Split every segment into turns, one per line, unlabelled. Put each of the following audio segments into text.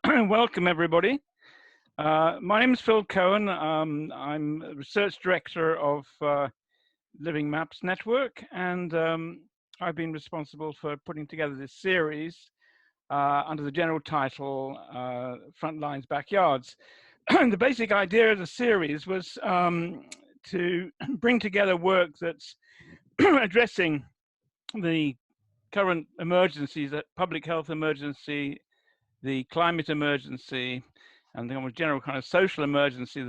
Welcome, everybody. My name is Phil Cohen. I'm Research Director of Livingmaps Network, and I've been responsible for putting together this series under the general title Frontlines Backyards. The basic idea of the series was to bring together work that's addressing the current emergencies, public health emergency, the climate emergency, and the general kind of social emergency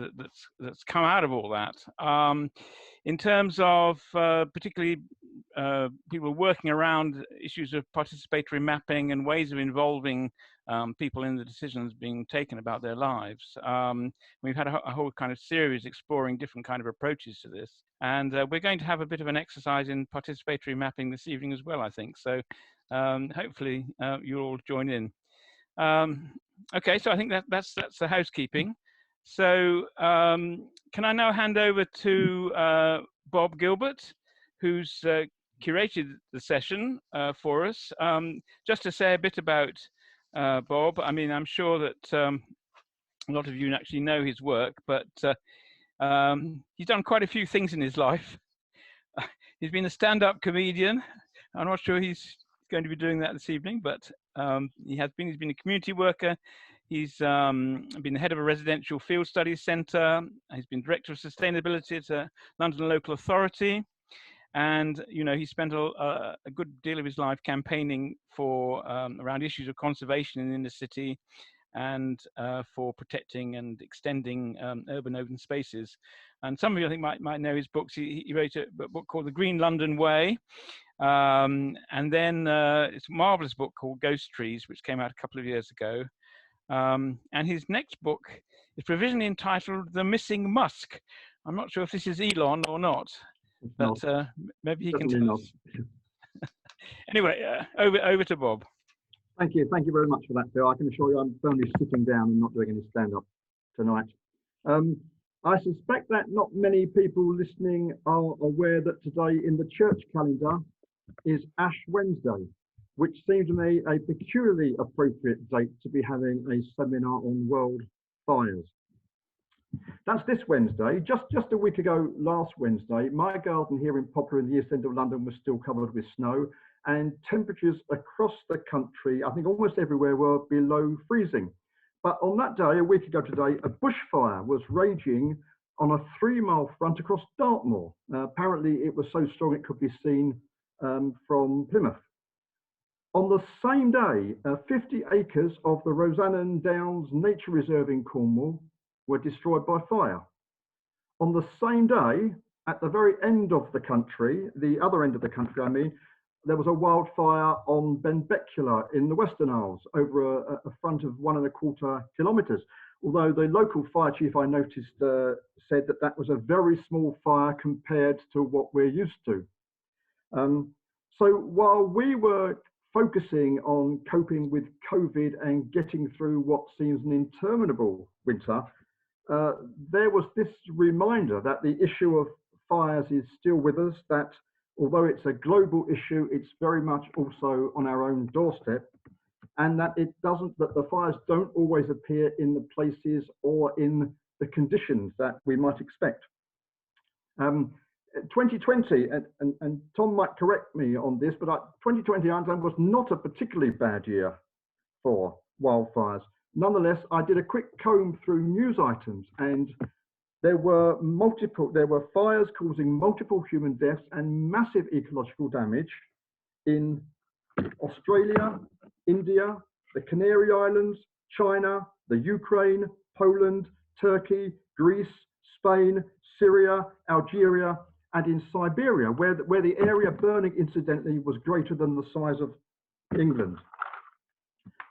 that's come out of all that. In terms of particularly people working around issues of participatory mapping and ways of involving people in the decisions being taken about their lives. We've had a whole kind of series exploring different kind of approaches to this. And we're going to have a bit of an exercise in participatory mapping this evening as well, I think. So hopefully you'll all join in. Okay, so I think that's the housekeeping. So can I now hand over to Bob Gilbert, who's curated the session for us. Just to say a bit about Bob, I mean, I'm sure that a lot of you actually know his work, but he's done quite a few things in his life. He's been a stand-up comedian. I'm not sure he's going to be doing that this evening, but he's been a community worker. He's been the head of a residential field studies centre. He's been director of sustainability at a London local authority. And, you know, he spent a good deal of his life campaigning for around issues of conservation in the city and for protecting and extending urban open spaces. And some of you, I think, might know his books. He wrote a book called The Green London Way. And then it's a marvelous book called Ghost Trees, which came out a couple of years ago. And his next book is provisionally entitled The Missing Musk. I'm not sure if this is Elon or not, but maybe he can tell us. Anyway, over to Bob.
Thank you very much for that, Phil. I can assure you I'm firmly sitting down and not doing any stand-up tonight. I suspect that not many people listening are aware that today in the church calendar is Ash Wednesday, which seems to me a peculiarly appropriate date to be having a seminar on wildfires. That's this Wednesday. Just a week ago, last Wednesday, my garden here in Poplar in the East End of London was still covered with snow, and temperatures across the country, I think almost everywhere, were below freezing. But on that day, a week ago today, a bushfire was raging on a 3-mile front across Dartmoor. Apparently, it was so strong it could be seen from Plymouth. On the same day, 50 acres of the Rosannan Downs Nature Reserve in Cornwall were destroyed by fire. On the same day, at the very end of the country, the other end of the country, I mean, there was a wildfire on Benbecula in the Western Isles over a front of 1¼ kilometres. Although the local fire chief, I noticed, said that that was a very small fire compared to what we're used to. So while we were focusing on coping with COVID and getting through what seems an interminable winter, there was this reminder that the issue of fires is still with us, that although it's a global issue, it's very much also on our own doorstep, and that the fires don't always appear in the places or in the conditions that we might expect. 2020, and Tom might correct me on this, but 2020 was not a particularly bad year for wildfires. Nonetheless, I did a quick comb through news items, and there were fires causing multiple human deaths and massive ecological damage in Australia, India, the Canary Islands, China, the Ukraine, Poland, Turkey, Greece, Spain, Syria, Algeria, and in Siberia, where the area burning incidentally was greater than the size of England.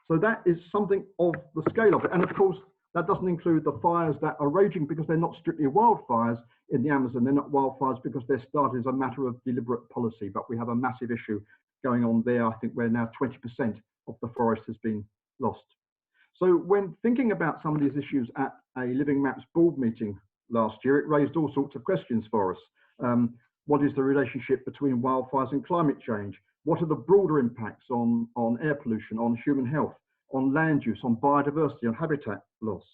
So that is something of the scale of it. And of course, that doesn't include the fires that are raging because they're not strictly wildfires in the Amazon. They're not wildfires because they're started as a matter of deliberate policy, but we have a massive issue going on there. I think where now 20% of the forest has been lost. So when thinking about some of these issues at a Livingmaps board meeting last year, it raised all sorts of questions for us. What is the relationship between wildfires and climate change? What are the broader impacts on air pollution, on human health? on land use, on biodiversity, on habitat loss.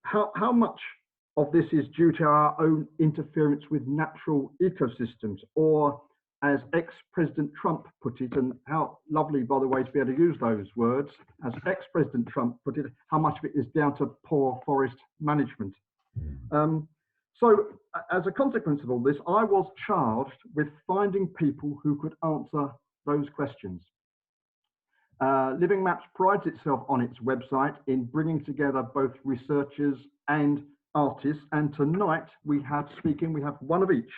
How much of this is due to our own interference with natural ecosystems, or as ex-President Trump put it, and how lovely, by the way, to be able to use those words, as ex-President Trump put it, how much of it is down to poor forest management. So as a consequence of all this, I was charged with finding people who could answer those questions. Livingmaps prides itself on its website in bringing together both researchers and artists, and tonight we have one of each.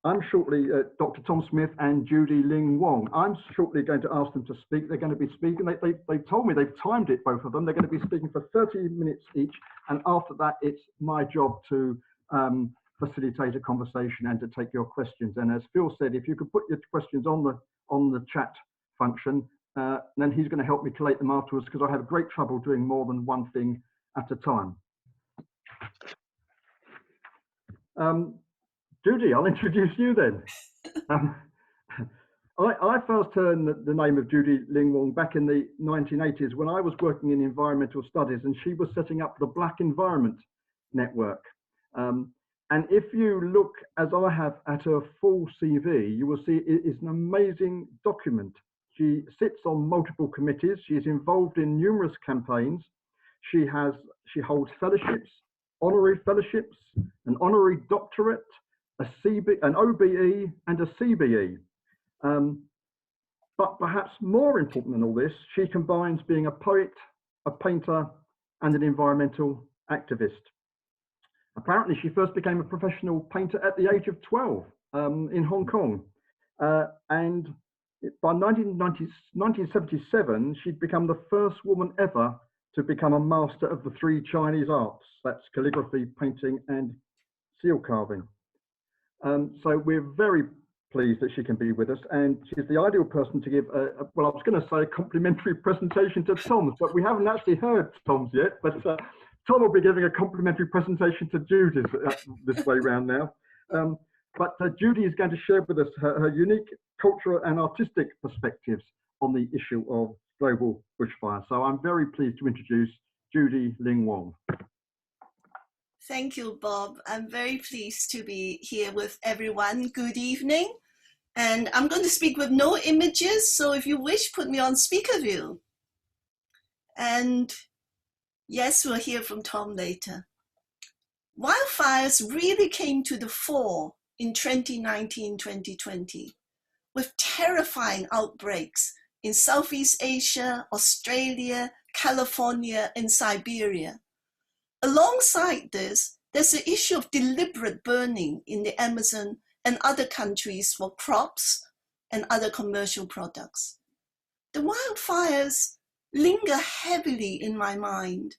I'm shortly, Dr. Tom Smith and Judy Ling Wong. I'm shortly going to ask them to speak. They're going to be speaking. They've told me they've timed it, both of them. They're going to be speaking for 30 minutes each. And after that, it's my job to facilitate a conversation and to take your questions. And as Phil said, if you could put your questions on the chat function, then he's going to help me collate them afterwards, because I have great trouble doing more than one thing at a time. Judy, I'll introduce you then. I first heard the name of Judy Ling Wong back in the 1980s when I was working in environmental studies, and she was setting up the Black Environment Network. And if you look, as I have, at her full CV, you will see it is an amazing document. She sits on multiple committees. She is involved in numerous campaigns. She holds fellowships, honorary fellowships, an honorary doctorate, an OBE and a CBE. But perhaps more important than all this, she combines being a poet, a painter, and an environmental activist. Apparently, she first became a professional painter at the age of 12 in Hong Kong. And by 1977, she'd become the first woman ever to become a master of the 3 Chinese arts. That's calligraphy, painting, and seal carving. So we're very pleased that she can be with us, and she's the ideal person to give well, I was going to say a complimentary presentation to Tom's, but we haven't actually heard Tom's yet, but Tom will be giving a complimentary presentation to Judy this way round now. But Judy is going to share with us her unique cultural and artistic perspectives on the issue of global bushfire. So I'm very pleased to introduce Judy Ling Wong.
Thank you, Bob. I'm very pleased to be here with everyone. Good evening. And I'm going to speak with no images, so if you wish, put me on speaker view. And yes, we'll hear from Tom later. Wildfires really came to the fore in 2019-2020, with terrifying outbreaks in Southeast Asia, Australia, California, and Siberia. Alongside this, there's the issue of deliberate burning in the Amazon and other countries for crops and other commercial products. The wildfires linger heavily in my mind.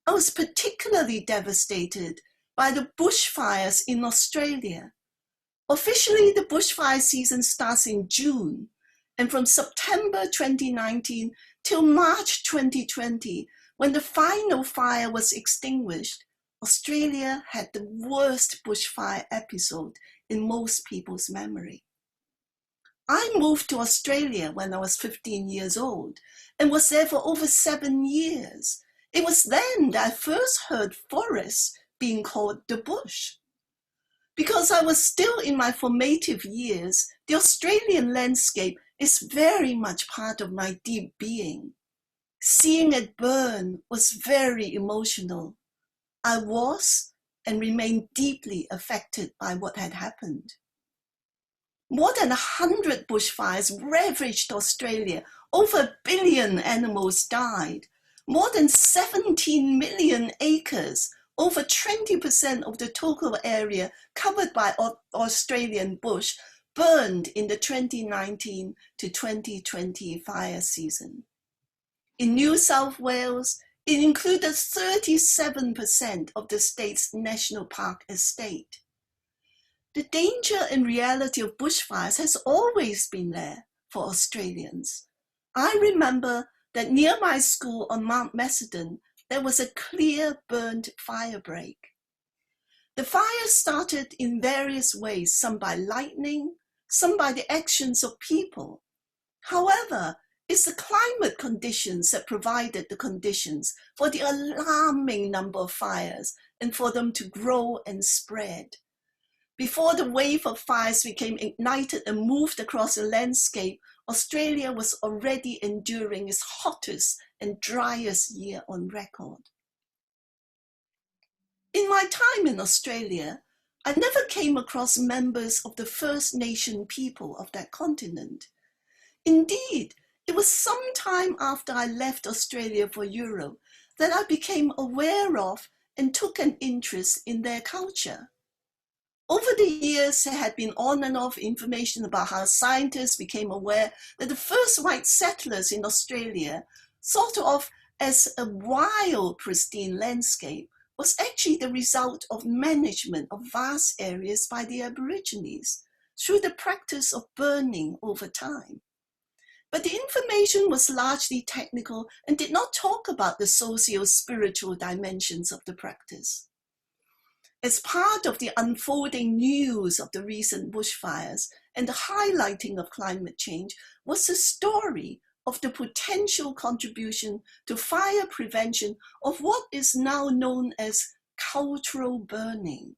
I was particularly devastated by the bushfires in Australia. Officially, the bushfire season starts in June, and from September 2019 till March 2020, when the final fire was extinguished, Australia had the worst bushfire episode in most people's memory. I moved to Australia when I was 15 years old and was there for over 7 years. It was then that I first heard forests being called the bush. Because I was still in my formative years, the Australian landscape is very much part of my deep being. Seeing it burn was very emotional. I was and remain deeply affected by what had happened. More than 100 bushfires ravaged Australia. Over 1 billion animals died. More than 17 million acres, over 20% of the total area covered by Australian bush, burned in the 2019 to 2020 fire season. In New South Wales, it included 37% of the state's national park estate. The danger and reality of bushfires has always been there for Australians. I remember that near my school on Mount Macedon, there was a clear burnt fire break. The fire started in various ways, some by lightning, some by the actions of people. However, It's the climate conditions that provided the conditions for the alarming number of fires and for them to grow and spread. Before the wave of fires became ignited and moved across the landscape, Australia was already enduring its hottest and driest year on record. In my time in Australia, I never came across members of the First Nation people of that continent. Indeed, it was some time after I left Australia for Europe that I became aware of and took an interest in their culture. Over the years, there had been on and off information about how scientists became aware that the first white settlers in Australia, thought of as a wild, pristine landscape, was actually the result of management of vast areas by the Aborigines through the practice of burning over time. But the information was largely technical and did not talk about the socio-spiritual dimensions of the practice. As part of the unfolding news of the recent bushfires and the highlighting of climate change was the story of the potential contribution to fire prevention of what is now known as cultural burning.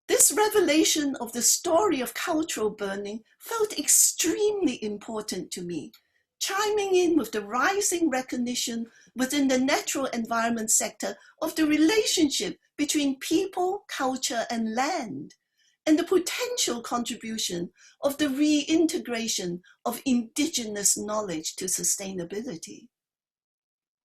This revelation of the story of cultural burning felt extremely important to me, chiming in with the rising recognition within the natural environment sector of the relationship between people, culture, and land, and the potential contribution of the reintegration of indigenous knowledge to sustainability.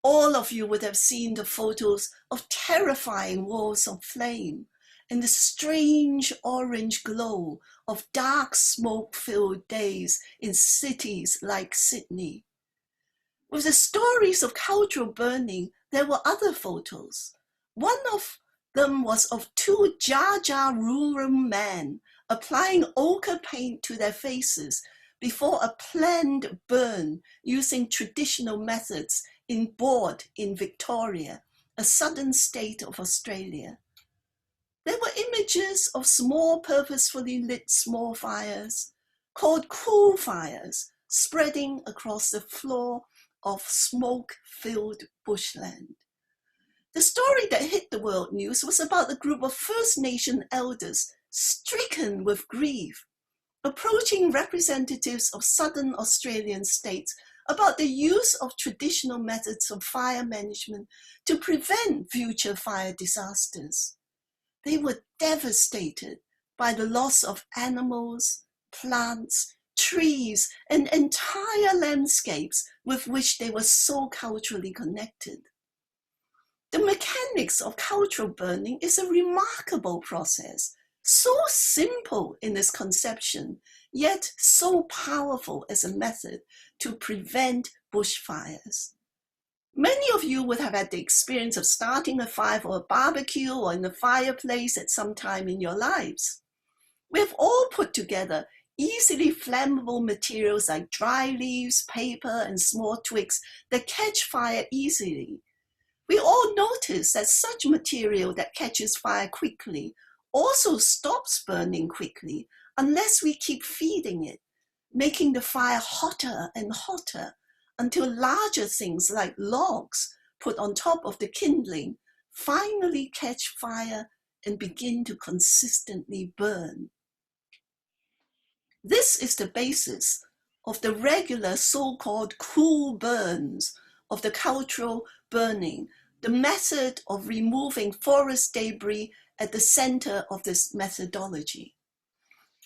All of you would have seen the photos of terrifying walls of flame and the strange orange glow of dark smoke-filled days in cities like Sydney. With the stories of cultural burning, there were other photos. One of them was of two Jaja rural men applying ochre paint to their faces before a planned burn using traditional methods in Board in Victoria, a southern state of Australia. There were images of small purposefully lit small fires called cool fires spreading across the floor of smoke-filled bushland. The story that hit the world news was about the group of First Nation elders stricken with grief, approaching representatives of southern Australian states about the use of traditional methods of fire management to prevent future fire disasters. They were devastated by the loss of animals, plants, trees, and entire landscapes with which they were so culturally connected. The mechanics of cultural burning is a remarkable process, so simple in its conception, yet so powerful as a method to prevent bushfires. Many of you would have had the experience of starting a fire for a barbecue or in a fireplace at some time in your lives. We have all put together easily flammable materials like dry leaves, paper, and small twigs that catch fire easily. We all notice that such material that catches fire quickly also stops burning quickly unless we keep feeding it, making the fire hotter and hotter until larger things like logs put on top of the kindling finally catch fire and begin to consistently burn. This is the basis of the regular so-called cool burns of the cultural burning, the method of removing forest debris at the center of this methodology.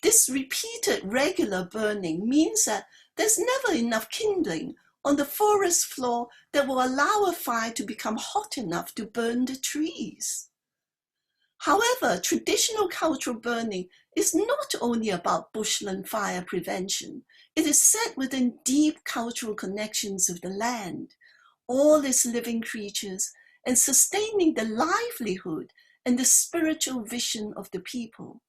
This repeated regular burning means that there's never enough kindling on the forest floor that will allow a fire to become hot enough to burn the trees. However, traditional cultural burning is not only about bushland fire prevention. It is set within deep cultural connections with the land, all its living creatures, and sustaining the livelihood and the spiritual vision of the people.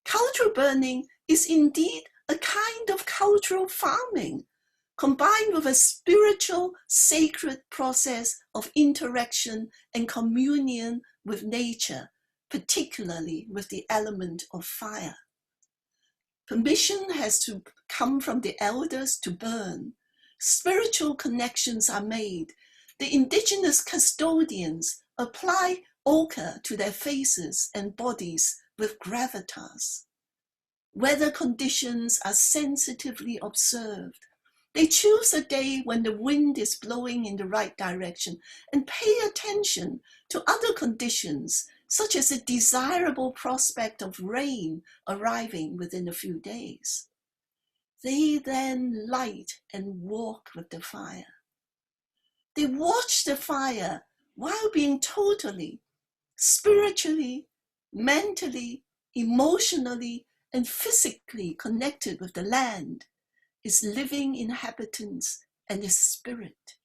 Cultural burning is indeed a kind of cultural farming, combined with a spiritual, sacred process of interaction and communion with nature, particularly with the element of fire. Permission has to come from the elders to burn. Spiritual connections are made. The indigenous custodians apply ochre to their faces and bodies with gravitas. Weather conditions are sensitively observed. They choose a day when the wind is blowing in the right direction and pay attention to other conditions, such as a desirable prospect of rain arriving within a few days. They then light and walk with the fire. They watch the fire while being totally, spiritually, mentally, emotionally, and physically connected with the land, its living inhabitants, and its spirit.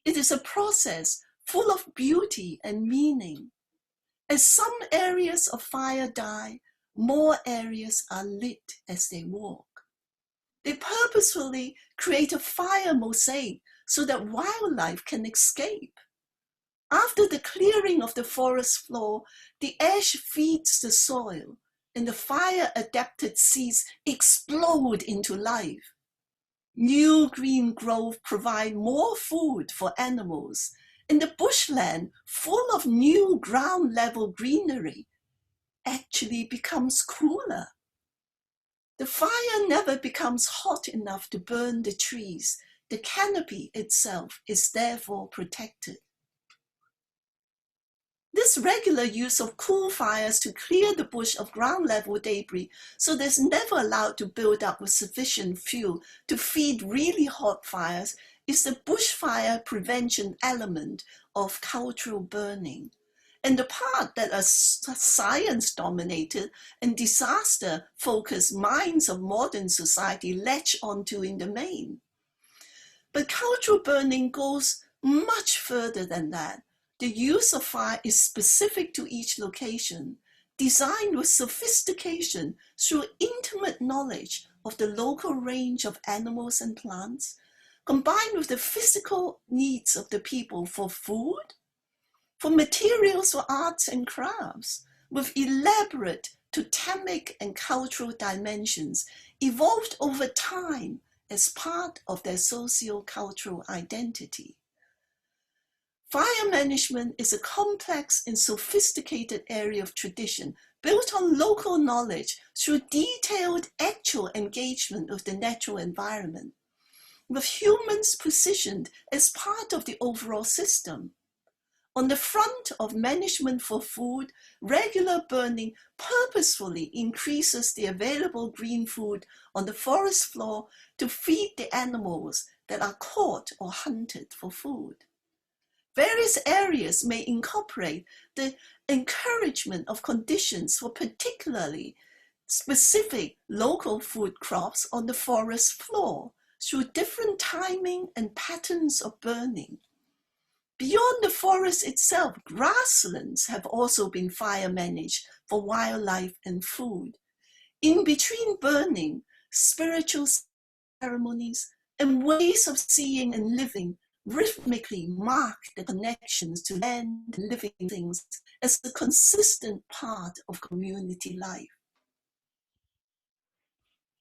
It is a process full of beauty and meaning. As some areas of fire die, more areas are lit as they walk. They purposefully create a fire mosaic so that wildlife can escape. After the clearing of the forest floor, the ash feeds the soil, and the fire-adapted seeds explode into life. New green growth provide more food for animals, and the bushland, full of new ground-level greenery, actually becomes cooler. The fire never becomes hot enough to burn the trees. The canopy itself is therefore protected. This regular use of cool fires to clear the bush of ground-level debris so that it's never allowed to build up with sufficient fuel to feed really hot fires is the bushfire prevention element of cultural burning, and the part that a science-dominated and disaster-focused minds of modern society latch onto in the main. But cultural burning goes much further than that. The use of fire is specific to each location, designed with sophistication through intimate knowledge of the local range of animals and plants, combined with the physical needs of the people for food, for materials for arts and crafts, with elaborate totemic and cultural dimensions evolved over time as part of their socio-cultural identity. Fire management is a complex and sophisticated area of tradition built on local knowledge through detailed actual engagement with the natural environment, with humans positioned as part of the overall system. On the front of management for food, regular burning purposefully increases the available green food on the forest floor to feed the animals that are caught or hunted for food. Various areas may incorporate the encouragement of conditions for particularly specific local food crops on the forest floor through different timing and patterns of burning. Beyond the forest itself, grasslands have also been fire managed for wildlife and food. In between burning, spiritual ceremonies and ways of seeing and living rhythmically mark the connections to land and living things as a consistent part of community life.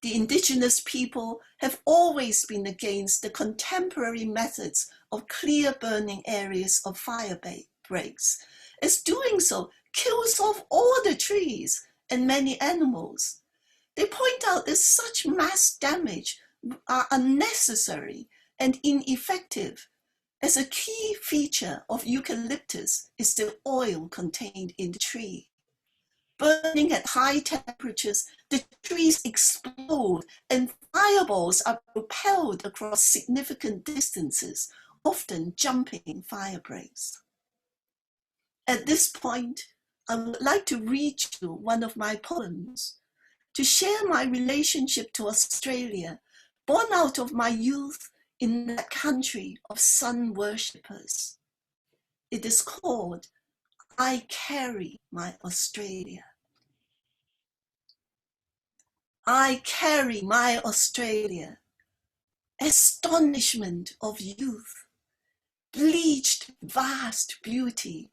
The indigenous people have always been against the contemporary methods of clear burning areas of fire breaks, as doing so kills off all the trees and many animals. They point out that such mass damage are unnecessary and ineffective, as a key feature of eucalyptus is the oil contained in the tree. Burning at high temperatures, the trees explode and fireballs are propelled across significant distances, often jumping fire breaks. At this point, I would like to read you one of my poems to share my relationship to Australia, born out of my youth in that country of sun worshippers. It is called I Carry My Australia. I carry my Australia, astonishment of youth, bleached vast beauty,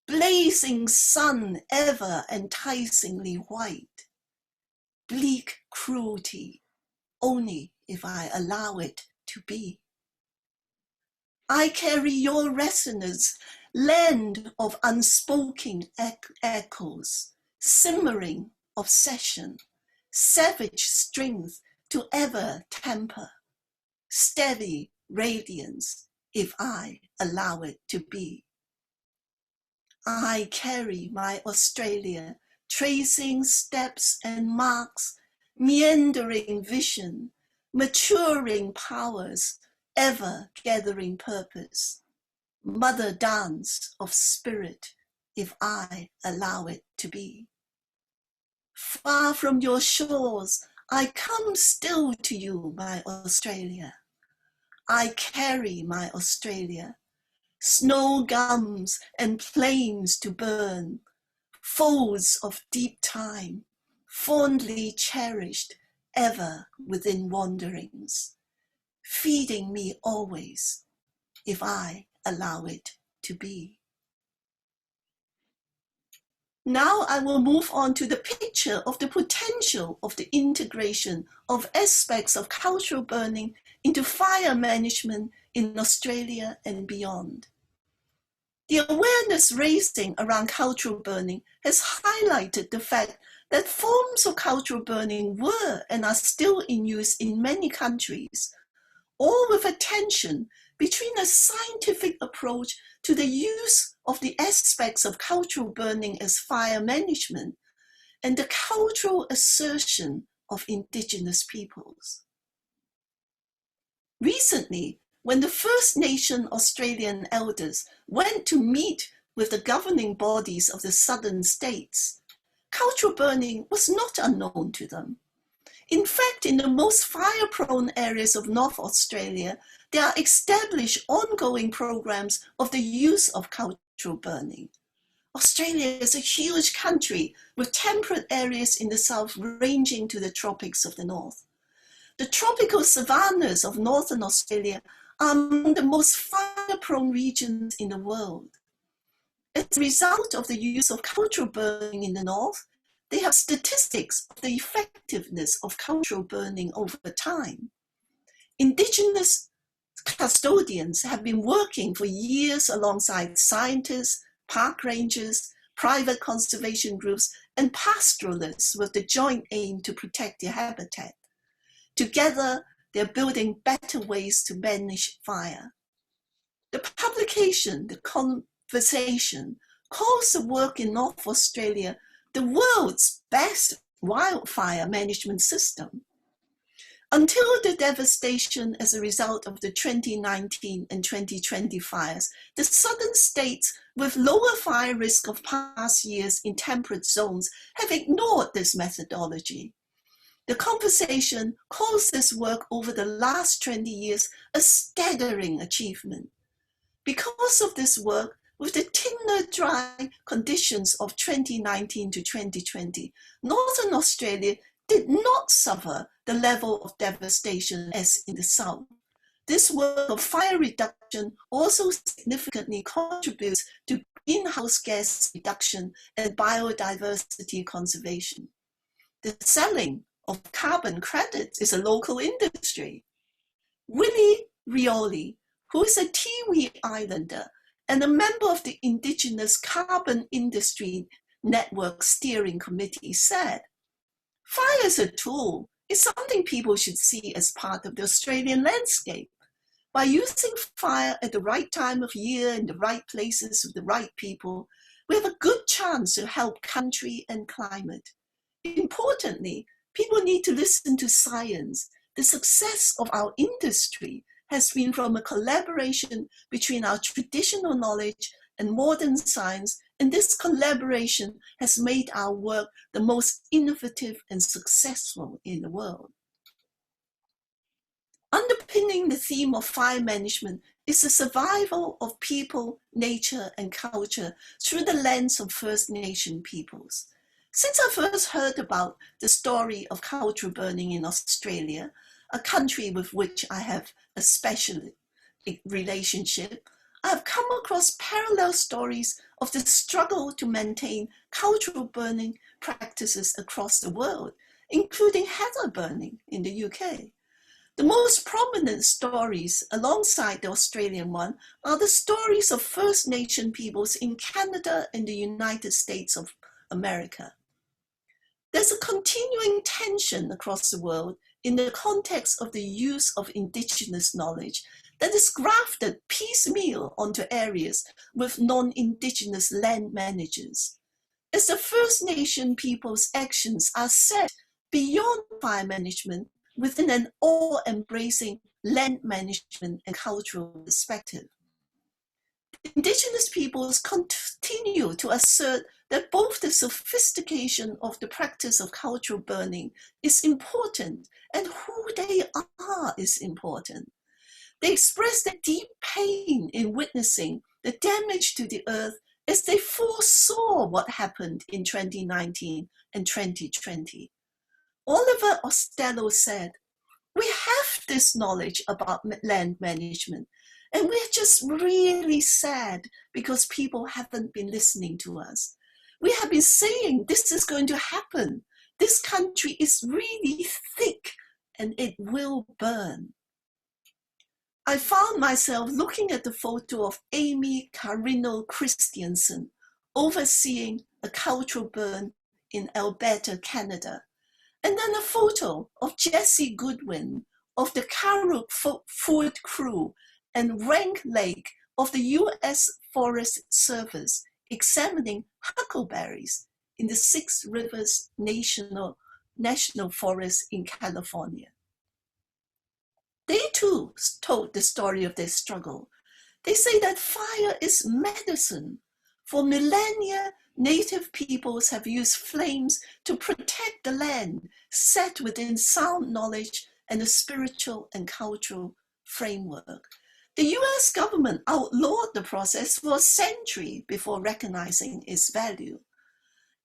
blazing sun ever enticingly white, bleak cruelty, only if I allow it to be. I carry your resonance, land of unspoken echoes, simmering obsession, savage strength to ever temper, steady radiance if I allow it to be. I carry my Australia, tracing steps and marks, meandering vision, maturing powers, ever gathering purpose, mother dance of spirit if I allow it to be. Far from your shores, I come still to you, my Australia. I carry my Australia, snow gums and plains to burn, folds of deep time, fondly cherished, ever within wanderings, feeding me always, if I allow it to be. Now I will move on to the picture of the potential of the integration of aspects of cultural burning into fire management in Australia and beyond. The awareness raising around cultural burning has highlighted the fact that forms of cultural burning were and are still in use in many countries, all with a tension between a scientific approach to the use of the aspects of cultural burning as fire management and the cultural assertion of indigenous peoples. Recently, when the First Nation Australian elders went to meet with the governing bodies of the southern states, cultural burning was not unknown to them. In fact, in the most fire-prone areas of North Australia, there are established ongoing programs of the use of cultural burning. Australia is a huge country with temperate areas in the south ranging to the tropics of the north. The tropical savannas of northern Australia are among the most fire-prone regions in the world. As a result of the use of cultural burning in the north, they have statistics of the effectiveness of cultural burning over time. Indigenous custodians have been working for years alongside scientists, park rangers, private conservation groups, and pastoralists with the joint aim to protect their habitat. Together, they're building better ways to manage fire. The publication, The Conversation, calls the work in North Australia the world's best wildfire management system. Until the devastation as a result of the 2019 and 2020 fires, the southern states with lower fire risk of past years in temperate zones have ignored this methodology. The Conversation calls this work over the last 20 years a staggering achievement. Because of this work, with the thinner dry conditions of 2019 to 2020, Northern Australia did not suffer the level of devastation as in the south. This work of fire reduction also significantly contributes to greenhouse gas reduction and biodiversity conservation. The selling of carbon credits is a local industry. Willie Rioli, who is a Tiwi Islander and a member of the Indigenous Carbon Industry Network Steering Committee, said, "Fire is a tool. It's something people should see as part of the Australian landscape. By using fire at the right time of year in the right places with the right people, we have a good chance to help country and climate. Importantly, people need to listen to science. The success of our industry has been from a collaboration between our traditional knowledge and modern science, and this collaboration has made our work the most innovative and successful in the world." Underpinning the theme of fire management is the survival of people, nature, and culture through the lens of First Nation peoples. Since I first heard about the story of cultural burning in Australia, a country with which I have a special relationship, I have come across parallel stories of the struggle to maintain cultural burning practices across the world, including heather burning in the UK. The most prominent stories alongside the Australian one are the stories of First Nation peoples in Canada and the United States of America. There's a continuing tension across the world in the context of the use of Indigenous knowledge that is grafted piecemeal onto areas with non-Indigenous land managers. As the First Nation people's actions are set beyond fire management within an all-embracing land management and cultural perspective. Indigenous peoples continue to assert that both the sophistication of the practice of cultural burning is important and who they are is important. They express their deep pain in witnessing the damage to the earth as they foresaw what happened in 2019 and 2020. Oliver Ostello said, "We have this knowledge about land management, and we're just really sad because people haven't been listening to us. We have been saying this is going to happen. This country is really thick and it will burn." I found myself looking at the photo of Amy Carino Christiansen overseeing a cultural burn in Alberta, Canada, and then a photo of Jesse Goodwin of the Karuk Food Crew and Rank Lake of the US Forest Service examining huckleberries in the Six Rivers National Forest in California. They too told the story of their struggle. They say that fire is medicine. For millennia, Native peoples have used flames to protect the land, set within sound knowledge and a spiritual and cultural framework. The US government outlawed the process for a century before recognizing its value.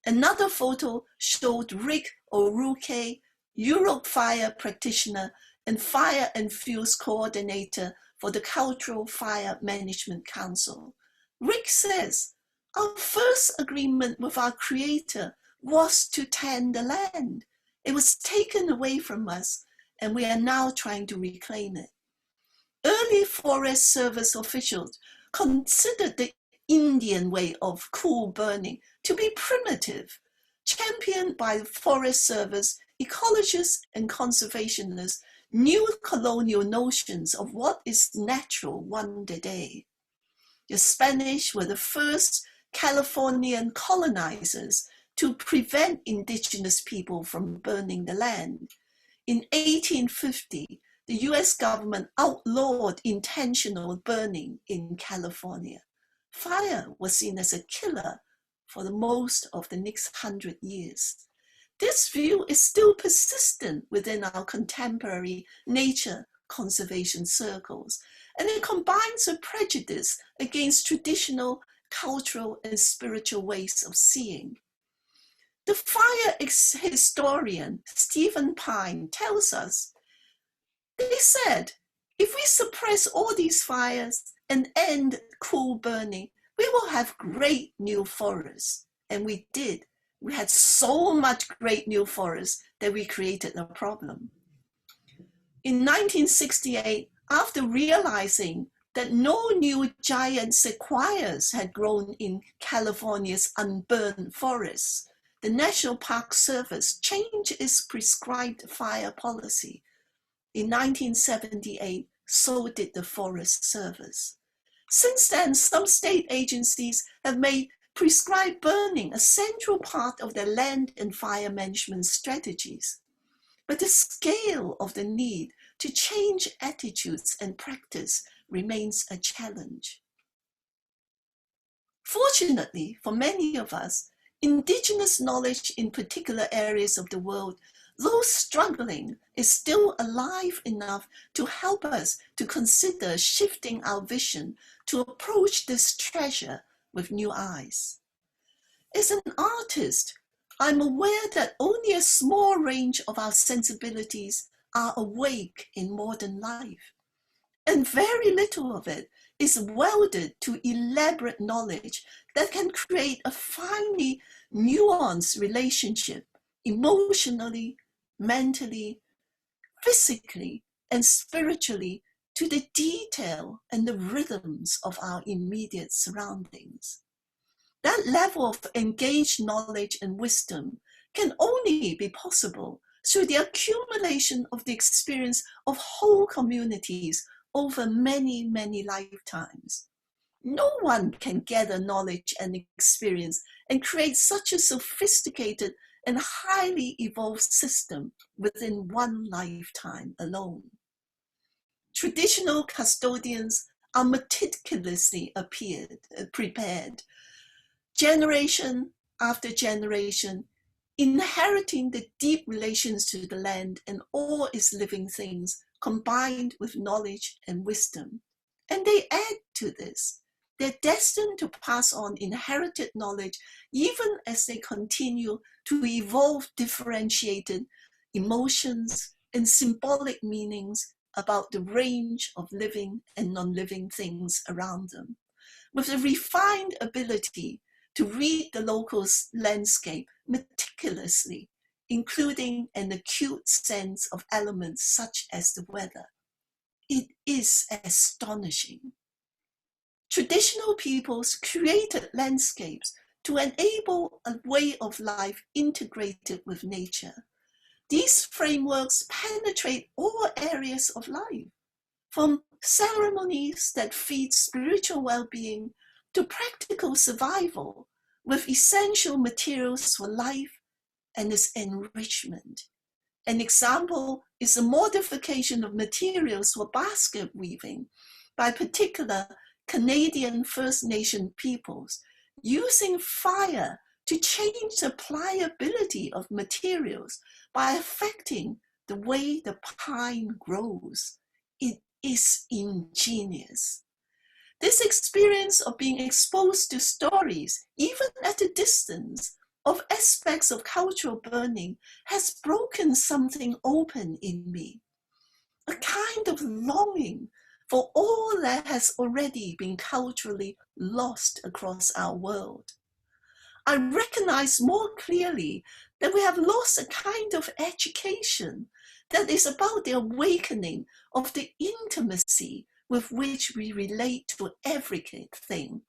Another photo showed Rick O'Rourke, Europe fire practitioner and fire and fuels coordinator for the Cultural Fire Management Council. Rick says, "Our first agreement with our creator was to tend the land. It was taken away from us, and we are now trying to reclaim it." Early Forest Service officials considered the Indian way of cool burning to be primitive, championed by the Forest Service. Ecologists and conservationists new colonial notions of what is natural won the day. The Spanish were the first Californian colonizers to prevent indigenous people from burning the land. In 1850, the US government outlawed intentional burning in California. Fire was seen as a killer for the most of the next 100 years. This view is still persistent within our contemporary nature conservation circles, and it combines a prejudice against traditional cultural and spiritual ways of seeing. The fire historian Stephen Pine tells us, they said, if we suppress all these fires and end cool burning, we will have great new forests. And we did. We had so much great new forests that we created a problem. In 1968, after realizing that no new giant sequoias had grown in California's unburned forests, the National Park Service changed its prescribed fire policy. In 1978, so did the Forest Service. Since then, some state agencies have made prescribed burning a central part of their land and fire management strategies. But the scale of the need to change attitudes and practice remains a challenge. Fortunately, for many of us, indigenous knowledge in particular areas of the world, though struggling, is still alive enough to help us to consider shifting our vision to approach this treasure with new eyes. As an artist, I'm aware that only a small range of our sensibilities are awake in modern life, and very little of it is welded to elaborate knowledge that can create a finely nuanced relationship emotionally, mentally, physically, and spiritually to the detail and the rhythms of our immediate surroundings. That level of engaged knowledge and wisdom can only be possible through the accumulation of the experience of whole communities over many, many lifetimes. No one can gather knowledge and experience and create such a sophisticated and highly evolved system within one lifetime alone. Traditional custodians are meticulously prepared, generation after generation, inheriting the deep relations to the land and all its living things, combined with knowledge and wisdom. And they add to this. They're destined to pass on inherited knowledge even as they continue to evolve differentiated emotions and symbolic meanings about the range of living and non-living things around them, with a refined ability to read the local landscape meticulously, including an acute sense of elements such as the weather. It is astonishing. Traditional peoples created landscapes to enable a way of life integrated with nature. These frameworks penetrate all areas of life, from ceremonies that feed spiritual well-being to practical survival, with essential materials for life and its enrichment. An example is the modification of materials for basket weaving by particular Canadian First Nation peoples, using fire to change the pliability of materials by affecting the way the pine grows. It is ingenious. This experience of being exposed to stories, even at a distance, of aspects of cultural burning has broken something open in me, a kind of longing for all that has already been culturally lost across our world. I recognize more clearly that we have lost a kind of education that is about the awakening of the intimacy with which we relate to everything,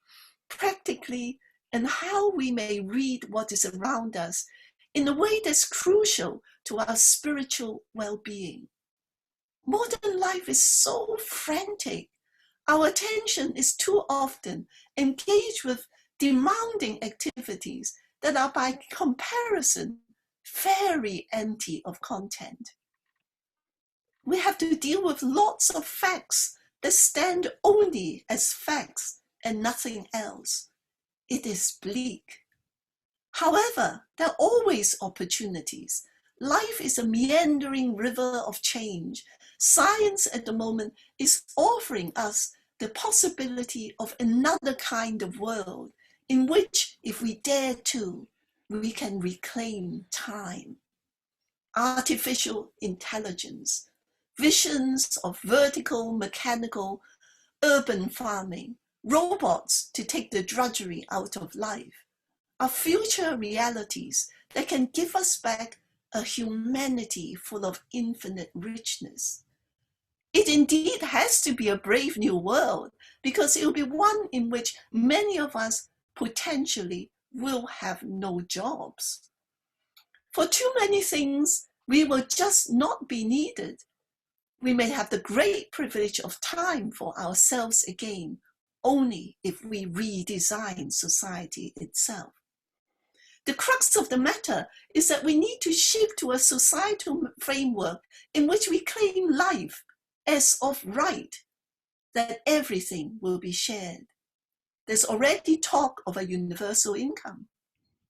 practically, and how we may read what is around us in a way that's crucial to our spiritual well-being. Modern life is so frantic. Our attention is too often engaged with demanding activities that are by comparison very empty of content. We have to deal with lots of facts that stand only as facts and nothing else. It is bleak. However, there are always opportunities. Life is a meandering river of change. Science at the moment is offering us the possibility of another kind of world in which, if we dare to, we can reclaim time. Artificial intelligence, visions of vertical, mechanical, urban farming, robots to take the drudgery out of life, are future realities that can give us back a humanity full of infinite richness. It indeed has to be a brave new world, because it will be one in which many of us potentially will have no jobs. For too many things, we will just not be needed. We may have the great privilege of time for ourselves again, only if we redesign society itself. The crux of the matter is that we need to shift to a societal framework in which we claim life as of right, that everything will be shared. There's already talk of a universal income.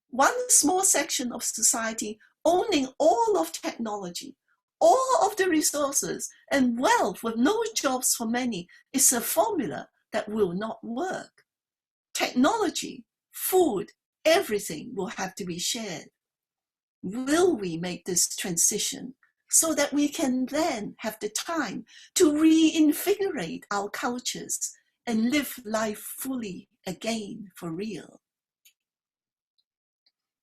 One small section of society owning all of technology, all of the resources and wealth with no jobs for many is a formula that will not work. Technology, food, everything will have to be shared. Will we make this transition so that we can then have the time to reinvigorate our cultures and live life fully again for real?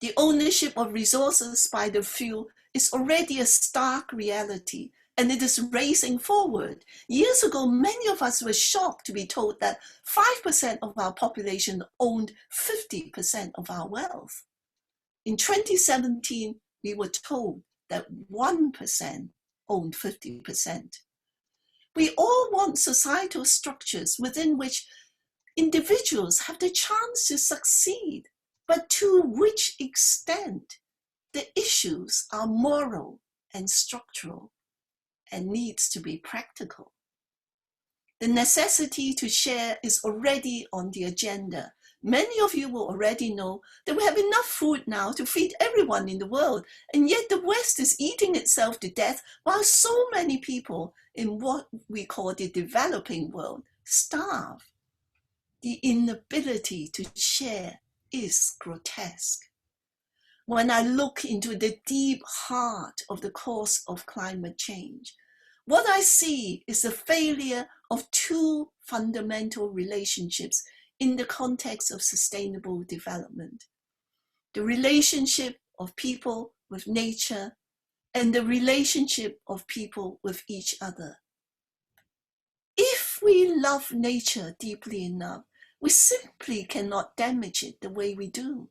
The ownership of resources by the few is already a stark reality, and it is racing forward. Years ago, many of us were shocked to be told that 5% of our population owned 50% of our wealth. In 2017, we were told that 1% owned 50%. We all want societal structures within which individuals have the chance to succeed, but to which extent the issues are moral and structural and needs to be practical. The necessity to share is already on the agenda. Many of you will already know that we have enough food now to feed everyone in the world, and yet the West is eating itself to death while so many people in what we call the developing world starve. The inability to share is grotesque. When I look into the deep heart of the cause of climate change, what I see is the failure of two fundamental relationships in the context of sustainable development. The relationship of people with nature and the relationship of people with each other. If we love nature deeply enough, we simply cannot damage it the way we do.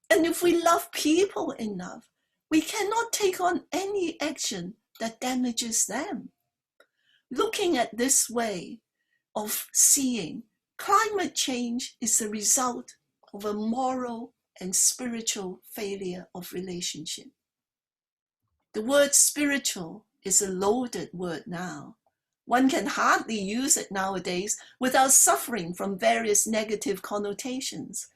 And if we love people enough, we cannot take on any action that damages them. Looking at this way of seeing, climate change is the result of a moral and spiritual failure of relationship. The word spiritual is a loaded word now. One can hardly use it nowadays without suffering from various negative connotations.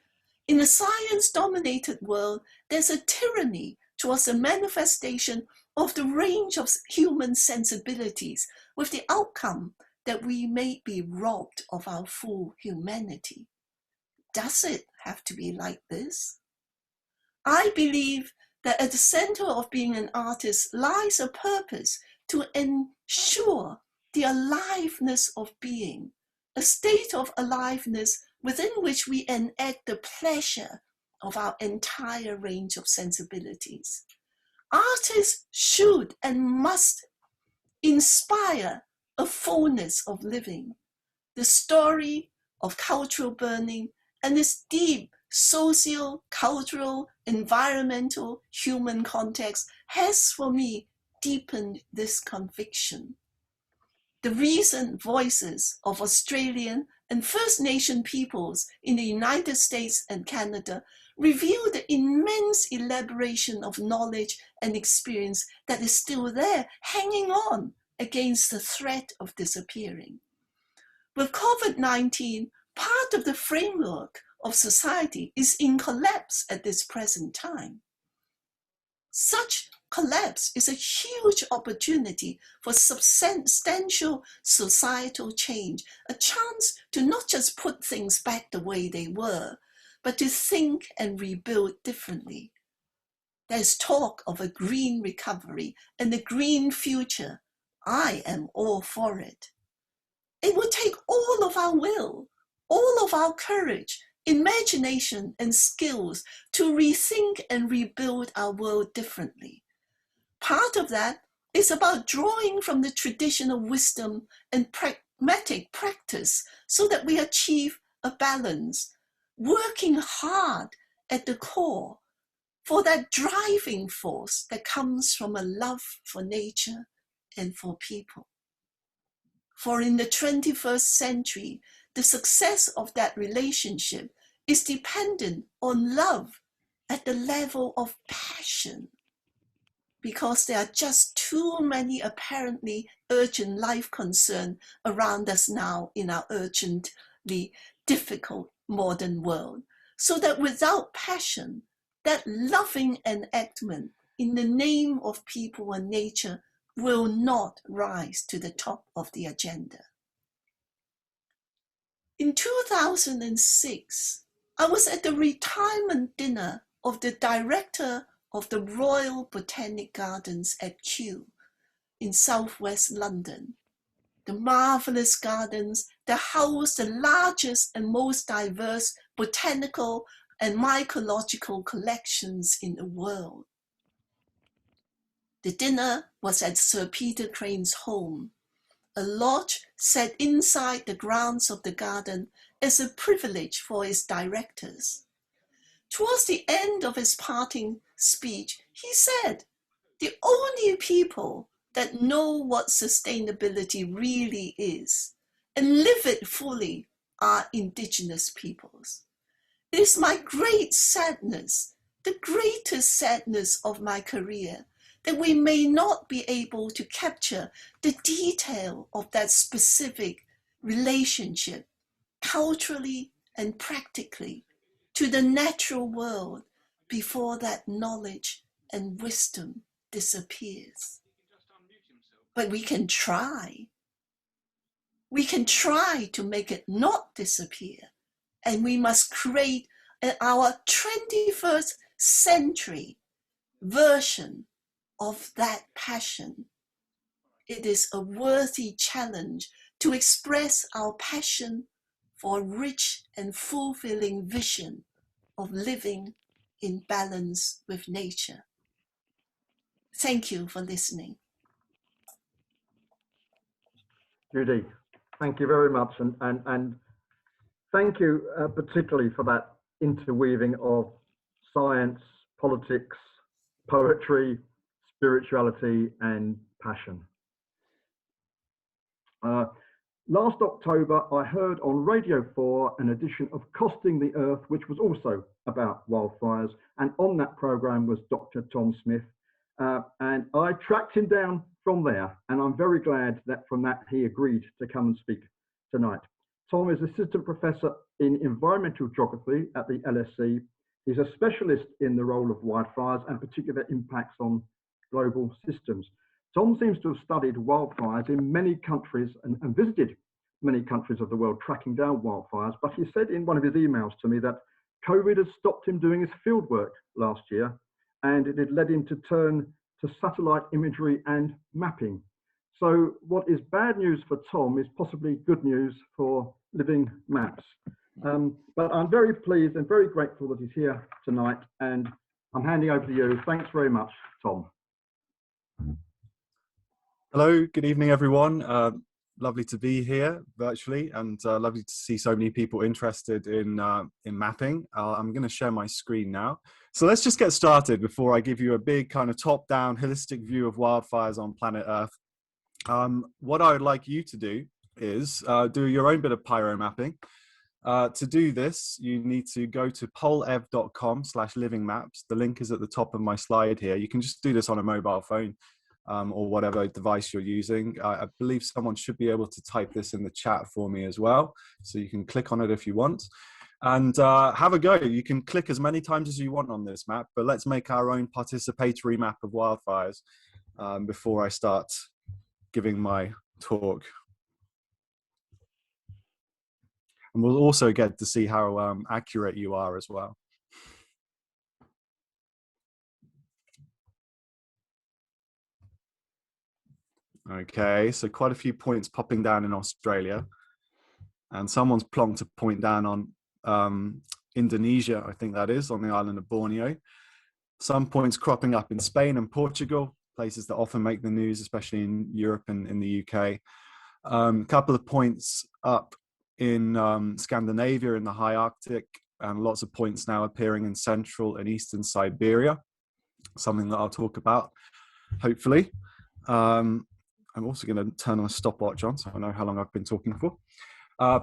In a science-dominated world, there's a tyranny towards the manifestation of the range of human sensibilities, with the outcome that we may be robbed of our full humanity. Does it have to be like this? I believe that at the center of being an artist lies a purpose to ensure the aliveness of being, a state of aliveness within which we enact the pleasure of our entire range of sensibilities. Artists should and must inspire a fullness of living. The story of cultural burning and its deep social, cultural, environmental, human context has for me deepened this conviction. The recent voices of Australian and First Nation peoples in the United States and Canada reveal the immense elaboration of knowledge and experience that is still there, hanging on against the threat of disappearing. With COVID-19, part of the framework of society is in collapse at this present time. Such collapse is a huge opportunity for substantial societal change, a chance to not just put things back the way they were, but to think and rebuild differently. There's talk of a green recovery and a green future. I am all for it. It would take all of our will, all of our courage, imagination, and skills to rethink and rebuild our world differently. Part of that is about drawing from the traditional wisdom and pragmatic practice so that we achieve a balance, working hard at the core for that driving force that comes from a love for nature and for people. For in the 21st century, the success of that relationship is dependent on love at the level of passion, because there are just too many apparently urgent life concerns around us now in our urgently difficult modern world, so that without passion, that loving enactment in the name of people and nature will not rise to the top of the agenda. In 2006, I was at the retirement dinner of the director of the Royal Botanic Gardens at Kew in southwest London. The marvelous gardens that house the largest and most diverse botanical and mycological collections in the world. The dinner was at Sir Peter Crane's home. A lodge set inside the grounds of the garden is a privilege for its directors. Towards the end of his parting speech, he said, "The only people that know what sustainability really is and live it fully are indigenous peoples. It is my great sadness, the greatest sadness of my career, that we may not be able to capture the detail of that specific relationship, culturally and practically, to the natural world before that knowledge and wisdom disappears. But we can try. We can try to make it not disappear, and we must create our 21st century version of that passion. It is a worthy challenge to express our passion for a rich and fulfilling vision of living in balance with nature." Thank you for listening.
Judy, thank you very much. And thank you particularly for that interweaving of science, politics, poetry, spirituality, and passion. Last October, I heard on Radio 4 an edition of Costing the Earth, which was also about wildfires. And on that program was Dr. Tom Smith. And I tracked him down from there. And I'm very glad that from that he agreed to come and speak tonight. Tom is Assistant Professor in Environmental Geography at the LSE. He's a specialist in the role of wildfires and particular impacts on global systems. Tom seems to have studied wildfires in many countries and visited many countries of the world tracking down wildfires, but he said in one of his emails to me that COVID has stopped him doing his fieldwork last year, and it had led him to turn to satellite imagery and mapping. So what is bad news for Tom is possibly good news for Livingmaps. But I'm very pleased and very grateful that he's here tonight, and I'm handing over to you. Thanks very much, Tom.
Hello, good evening, everyone. Lovely to be here virtually, and lovely to see so many people interested in mapping. I'm going to share my screen now. So let's just get started before I give you a big kind of top-down holistic view of wildfires on planet Earth. What I would like you to do is do your own bit of pyro mapping. To do this, you need to go to polev.com/livingmaps. The link is at the top of my slide here. You can just do this on a mobile phone. Or whatever device you're using. I believe someone should be able to type this in the chat for me as well. So you can click on it if you want. And have a go. You can click as many times as you want on this map, but let's make our own participatory map of wildfires before I start giving my talk. And we'll also get to see how accurate you are as well. Okay, so quite a few points popping down in Australia, and someone's plonked a point down on Indonesia, I think that is, on the island of Borneo. Some points cropping up in Spain and Portugal, places that often make the news, especially in Europe and in the UK. A couple of points up in Scandinavia in the high Arctic, and lots of points now appearing in central and eastern Siberia, something that I'll talk about, hopefully. I'm also going to turn my stopwatch on so I know how long I've been talking for.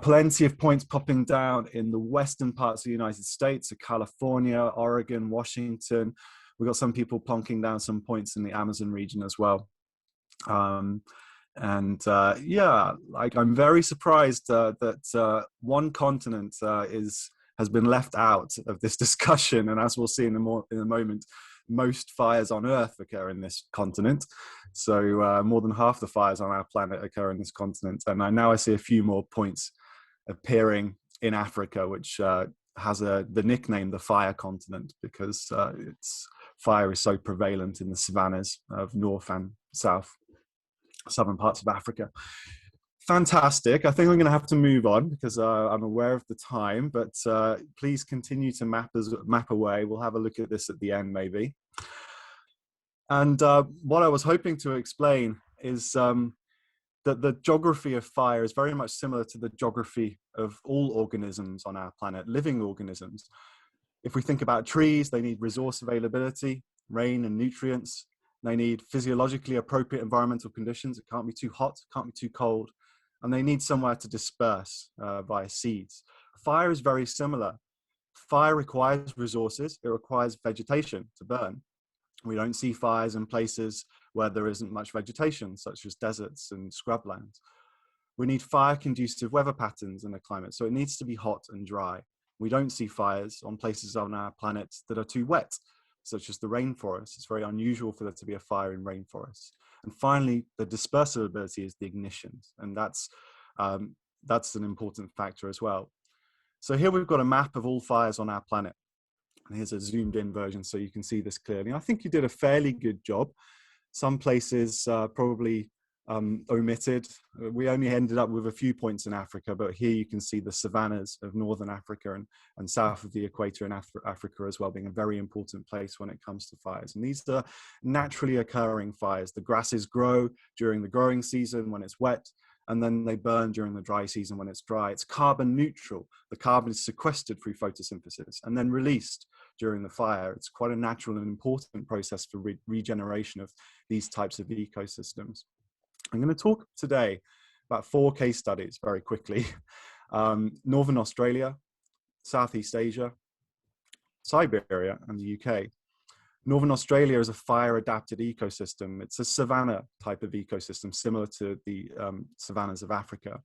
Plenty of points popping down in the western parts of the United States, so California, Oregon, Washington. We've got some people plonking down some points in the Amazon region as well. Yeah, like I'm very surprised that one continent has been left out of this discussion, and as we'll see in a moment, most fires on Earth occur in this continent. So more than half the fires on our planet occur in this continent. And I see a few more points appearing in Africa, which has the nickname the fire continent, because its fire is so prevalent in the savannas of north and southern parts of Africa. Fantastic. I think I'm going to have to move on because I'm aware of the time, but please continue to map away. We'll have a look at this at the end, maybe. And what I was hoping to explain is that the geography of fire is very much similar to the geography of all organisms on our planet, living organisms. If we think about trees, they need resource availability, rain and nutrients. They need physiologically appropriate environmental conditions. It can't be too hot, can't be too cold. And they need somewhere to disperse via seeds. Fire is very similar. Fire requires resources. It requires vegetation to burn. We don't see fires in places where there isn't much vegetation, such as deserts and scrublands. We need fire-conducive weather patterns in the climate, so it needs to be hot and dry. We don't see fires on places on our planet that are too wet, such as the rainforest. It's very unusual for there to be a fire in rainforests. And finally, the dispersibility is the ignitions, and that's an important factor as well. So here we've got a map of all fires on our planet. And here's a zoomed in version so you can see this clearly. I think you did a fairly good job. Some places probably omitted. We only ended up with a few points in Africa, but here you can see the savannas of Northern Africa and south of the equator in Africa as well, being a very important place when it comes to fires. And these are naturally occurring fires. The grasses grow during the growing season when it's wet, and then they burn during the dry season when it's dry. It's carbon neutral. The carbon is sequestered through photosynthesis and then released during the fire. It's quite a natural and important process for regeneration of these types of ecosystems. I'm going to talk today about 4 case studies very quickly. Northern Australia, Southeast Asia, Siberia, and the UK. Northern Australia is a fire-adapted ecosystem. It's a savanna type of ecosystem, similar to the savannas of Africa.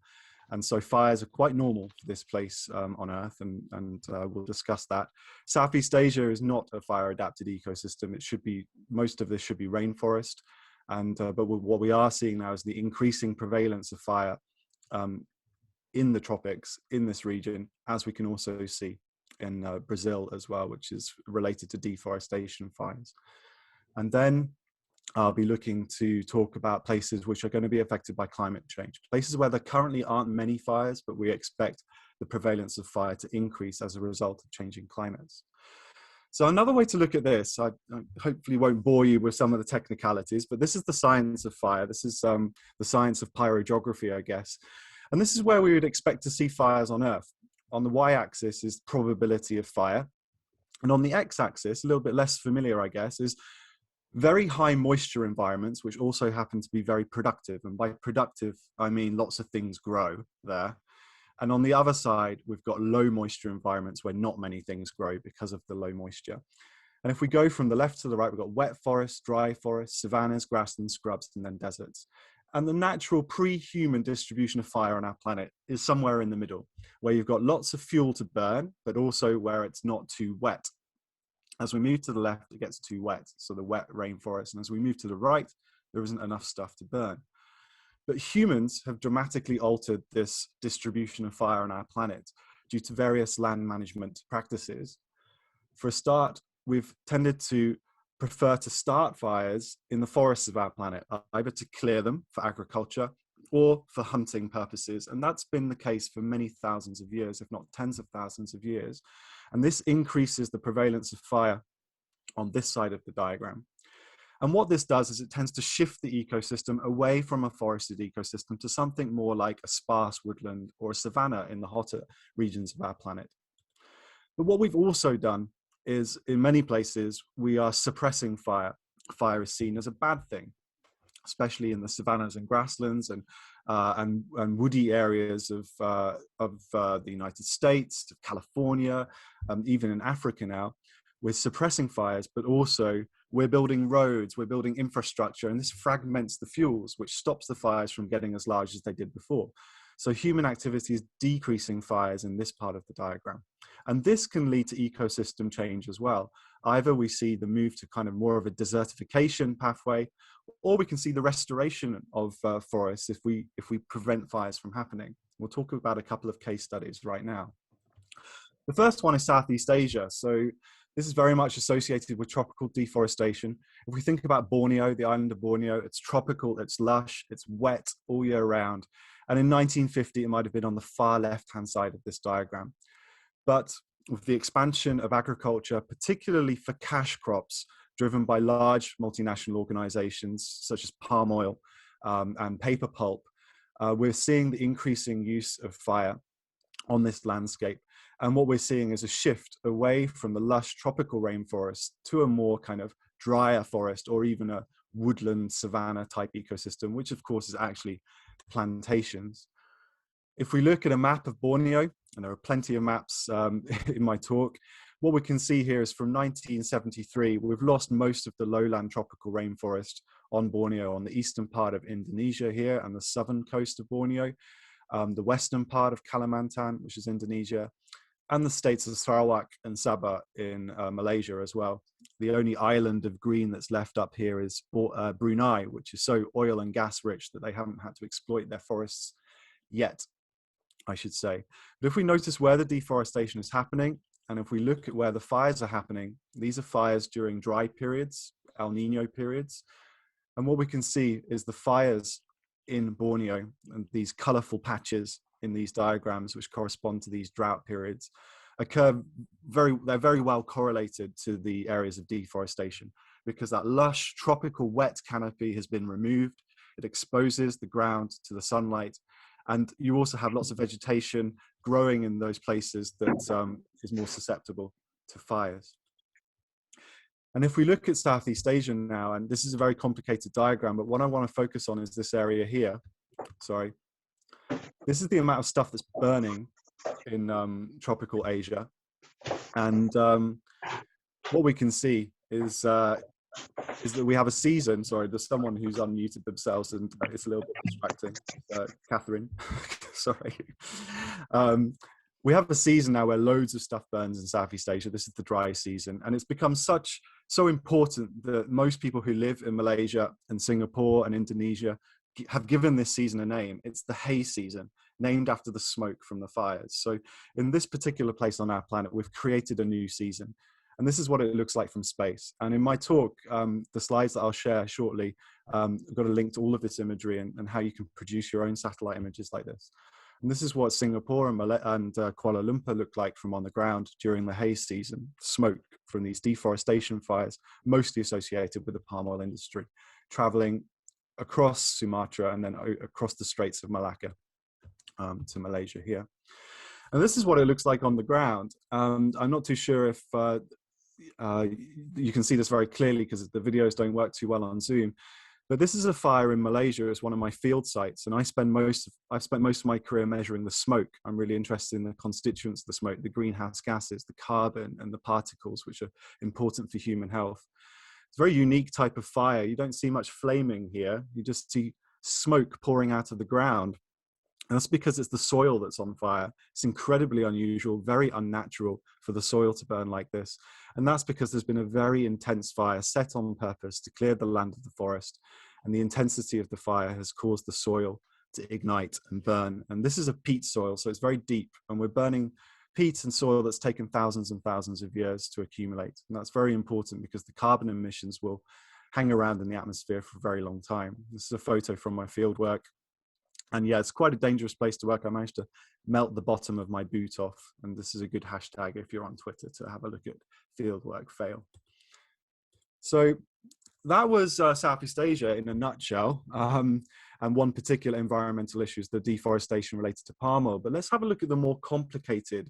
And so fires are quite normal for this place on Earth, and we'll discuss that. Southeast Asia is not a fire-adapted ecosystem. It should be, most of this should be rainforest. And but what we are seeing now is the increasing prevalence of fire in the tropics in this region, as we can also see in Brazil as well, which is related to deforestation fires. And then I'll be looking to talk about places which are going to be affected by climate change, places where there currently aren't many fires, but we expect the prevalence of fire to increase as a result of changing climates. So another way to look at this, I hopefully won't bore you with some of the technicalities, but this is the science of fire. This is the science of pyrogeography, I guess. And this is where we would expect to see fires on Earth. On the y-axis is probability of fire. And on the x-axis, a little bit less familiar, I guess, is very high moisture environments, which also happen to be very productive. And by productive, I mean lots of things grow there. And on the other side, we've got low moisture environments where not many things grow because of the low moisture. And if we go from the left to the right, we've got wet forests, dry forests, savannas, grasslands, scrubs, and then deserts. And the natural pre-human distribution of fire on our planet is somewhere in the middle, where you've got lots of fuel to burn, but also where it's not too wet. As we move to the left, it gets too wet, so the wet rainforest. And as we move to the right, there isn't enough stuff to burn. But humans have dramatically altered this distribution of fire on our planet due to various land management practices. For a start, we've tended to prefer to start fires in the forests of our planet, either to clear them for agriculture or for hunting purposes. And that's been the case for many thousands of years, if not tens of thousands of years. And this increases the prevalence of fire on this side of the diagram. And what this does is it tends to shift the ecosystem away from a forested ecosystem to something more like a sparse woodland or a savanna in the hotter regions of our planet. But what we've also done is, in many places, we are suppressing fire. Fire is seen as a bad thing, especially in the savannas and grasslands and woody areas of the United States, of California, even in Africa now. We're suppressing fires, but also we're building roads, we're building infrastructure, and this fragments the fuels, which stops the fires from getting as large as they did before. So human activity is decreasing fires in this part of the diagram. And this can lead to ecosystem change as well. Either we see the move to kind of more of a desertification pathway, or we can see the restoration of forests if we prevent fires from happening. We'll talk about a couple of case studies right now. The first one is Southeast Asia. So This is very much associated with tropical deforestation. If we think about Borneo, the island of Borneo, it's tropical, it's lush, it's wet all year round. And in 1950, it might have been on the far left-hand side of this diagram. But with the expansion of agriculture, particularly for cash crops, driven by large multinational organizations such as palm oil and paper pulp, we're seeing the increasing use of fire on this landscape. And what we're seeing is a shift away from the lush tropical rainforest to a more kind of drier forest, or even a woodland savanna type ecosystem, which of course is actually plantations. If we look at a map of Borneo, and there are plenty of maps in my talk, what we can see here is from 1973, we've lost most of the lowland tropical rainforest on Borneo, on the eastern part of Indonesia here and the southern coast of Borneo, the western part of Kalimantan, which is Indonesia, and the states of Sarawak and Sabah in Malaysia as well. The only island of green that's left up here is Brunei, which is so oil and gas rich that they haven't had to exploit their forests yet, I should say. But if we notice where the deforestation is happening, and if we look at where the fires are happening, these are fires during dry periods, El Nino periods. And what we can see is the fires in Borneo, and these colorful patches in these diagrams, which correspond to these drought periods, they're very well correlated to the areas of deforestation, because that lush tropical wet canopy has been removed. It exposes the ground to the sunlight. And you also have lots of vegetation growing in those places that is more susceptible to fires. And if we look at Southeast Asia now, and this is a very complicated diagram, but what I want to focus on is this area here. Sorry. This is the amount of stuff that's burning in tropical Asia. And what we can see is that we have a season. Sorry, there's someone who's unmuted themselves and it's a little bit distracting. Catherine, sorry. We have a season now where loads of stuff burns in Southeast Asia. This is the dry season. And it's become so important that most people who live in Malaysia and Singapore and Indonesia have given this season a name. It's the hay season, named after the smoke from the fires. So in this particular place on our planet, we've created a new season. And this is what it looks like from space. And in my talk, the slides that I'll share shortly, I've got a link to all of this imagery and how you can produce your own satellite images like this. And this is what Singapore and Kuala Lumpur look like from on the ground during the hay season, smoke from these deforestation fires, mostly associated with the palm oil industry, traveling across Sumatra and then across the Straits of Malacca to Malaysia here. And this is what it looks like on the ground. I'm not too sure if you can see this very clearly because the videos don't work too well on Zoom. But this is a fire in Malaysia. It's one of my field sites, and I've spent most of my career measuring the smoke. I'm really interested in the constituents of the smoke, the greenhouse gases, the carbon, and the particles, which are important for human health. It's a very unique type of fire. You don't see much flaming here. You just see smoke pouring out of the ground. And that's because it's the soil that's on fire. It's incredibly unusual, very unnatural for the soil to burn like this. And that's because there's been a very intense fire set on purpose to clear the land of the forest. And the intensity of the fire has caused the soil to ignite and burn. And this is a peat soil, so it's very deep. And we're burning peat and soil that's taken thousands and thousands of years to accumulate. And that's very important because the carbon emissions will hang around in the atmosphere for a very long time. This is a photo from my field work. And yeah, it's quite a dangerous place to work. I managed to melt the bottom of my boot off. And this is a good hashtag if you're on Twitter to have a look at fieldwork fail. So that was Southeast Asia in a nutshell. And one particular environmental issue is the deforestation related to palm oil. But let's have a look at the more complicated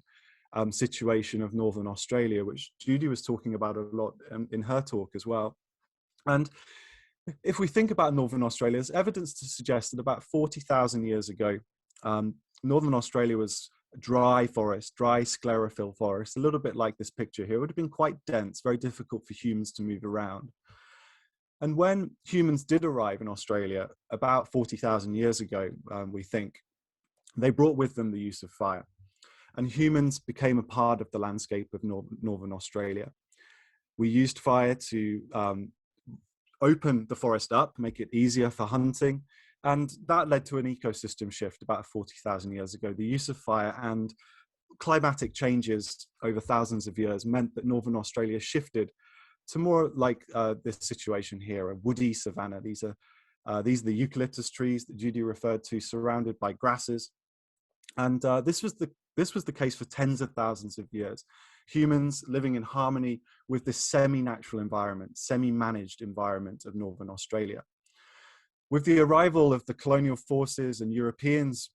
situation of Northern Australia, which Judy was talking about a lot in her talk as well. And if we think about Northern Australia, there's evidence to suggest that about 40,000 years ago, Northern Australia was a dry forest, dry sclerophyll forest, a little bit like this picture here. It would have been quite dense, very difficult for humans to move around. And when humans did arrive in Australia about 40,000 years ago, we think, they brought with them the use of fire. And humans became a part of the landscape of Northern Australia. We used fire to open the forest up, make it easier for hunting. And that led to an ecosystem shift about 40,000 years ago, the use of fire and climatic changes over thousands of years meant that Northern Australia shifted to more like this situation here, a woody savanna. These are the eucalyptus trees that Judy referred to, surrounded by grasses. And this was the case for tens of thousands of years. Humans living in harmony with this semi-natural environment, semi-managed environment of Northern Australia. With the arrival of the colonial forces and Europeans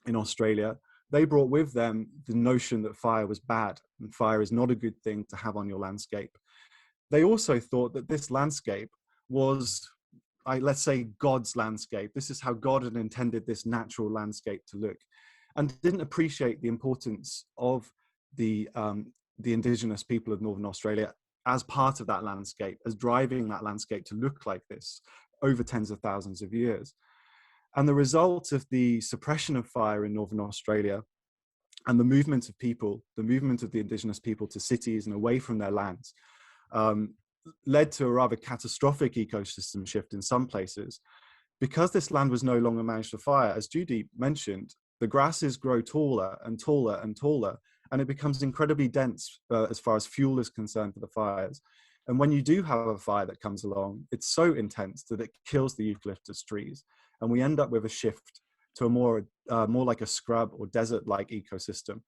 in Australia, they brought with them the notion that fire was bad and fire is not a good thing to have on your landscape. They also thought that this landscape was, let's say, God's landscape. This is how God had intended this natural landscape to look, and didn't appreciate the importance of the indigenous people of Northern Australia as part of that landscape, as driving that landscape to look like this over tens of thousands of years. And the result of the suppression of fire in Northern Australia and the movement of people, the movement of the indigenous people to cities and away from their lands, led to a rather catastrophic ecosystem shift in some places. Because this land was no longer managed for fire, as Judy mentioned, the grasses grow taller and taller and taller, and it becomes incredibly dense as far as fuel is concerned for the fires. And when you do have a fire that comes along, it's so intense that it kills the eucalyptus trees. And we end up with a shift to a more like a scrub or desert-like ecosystem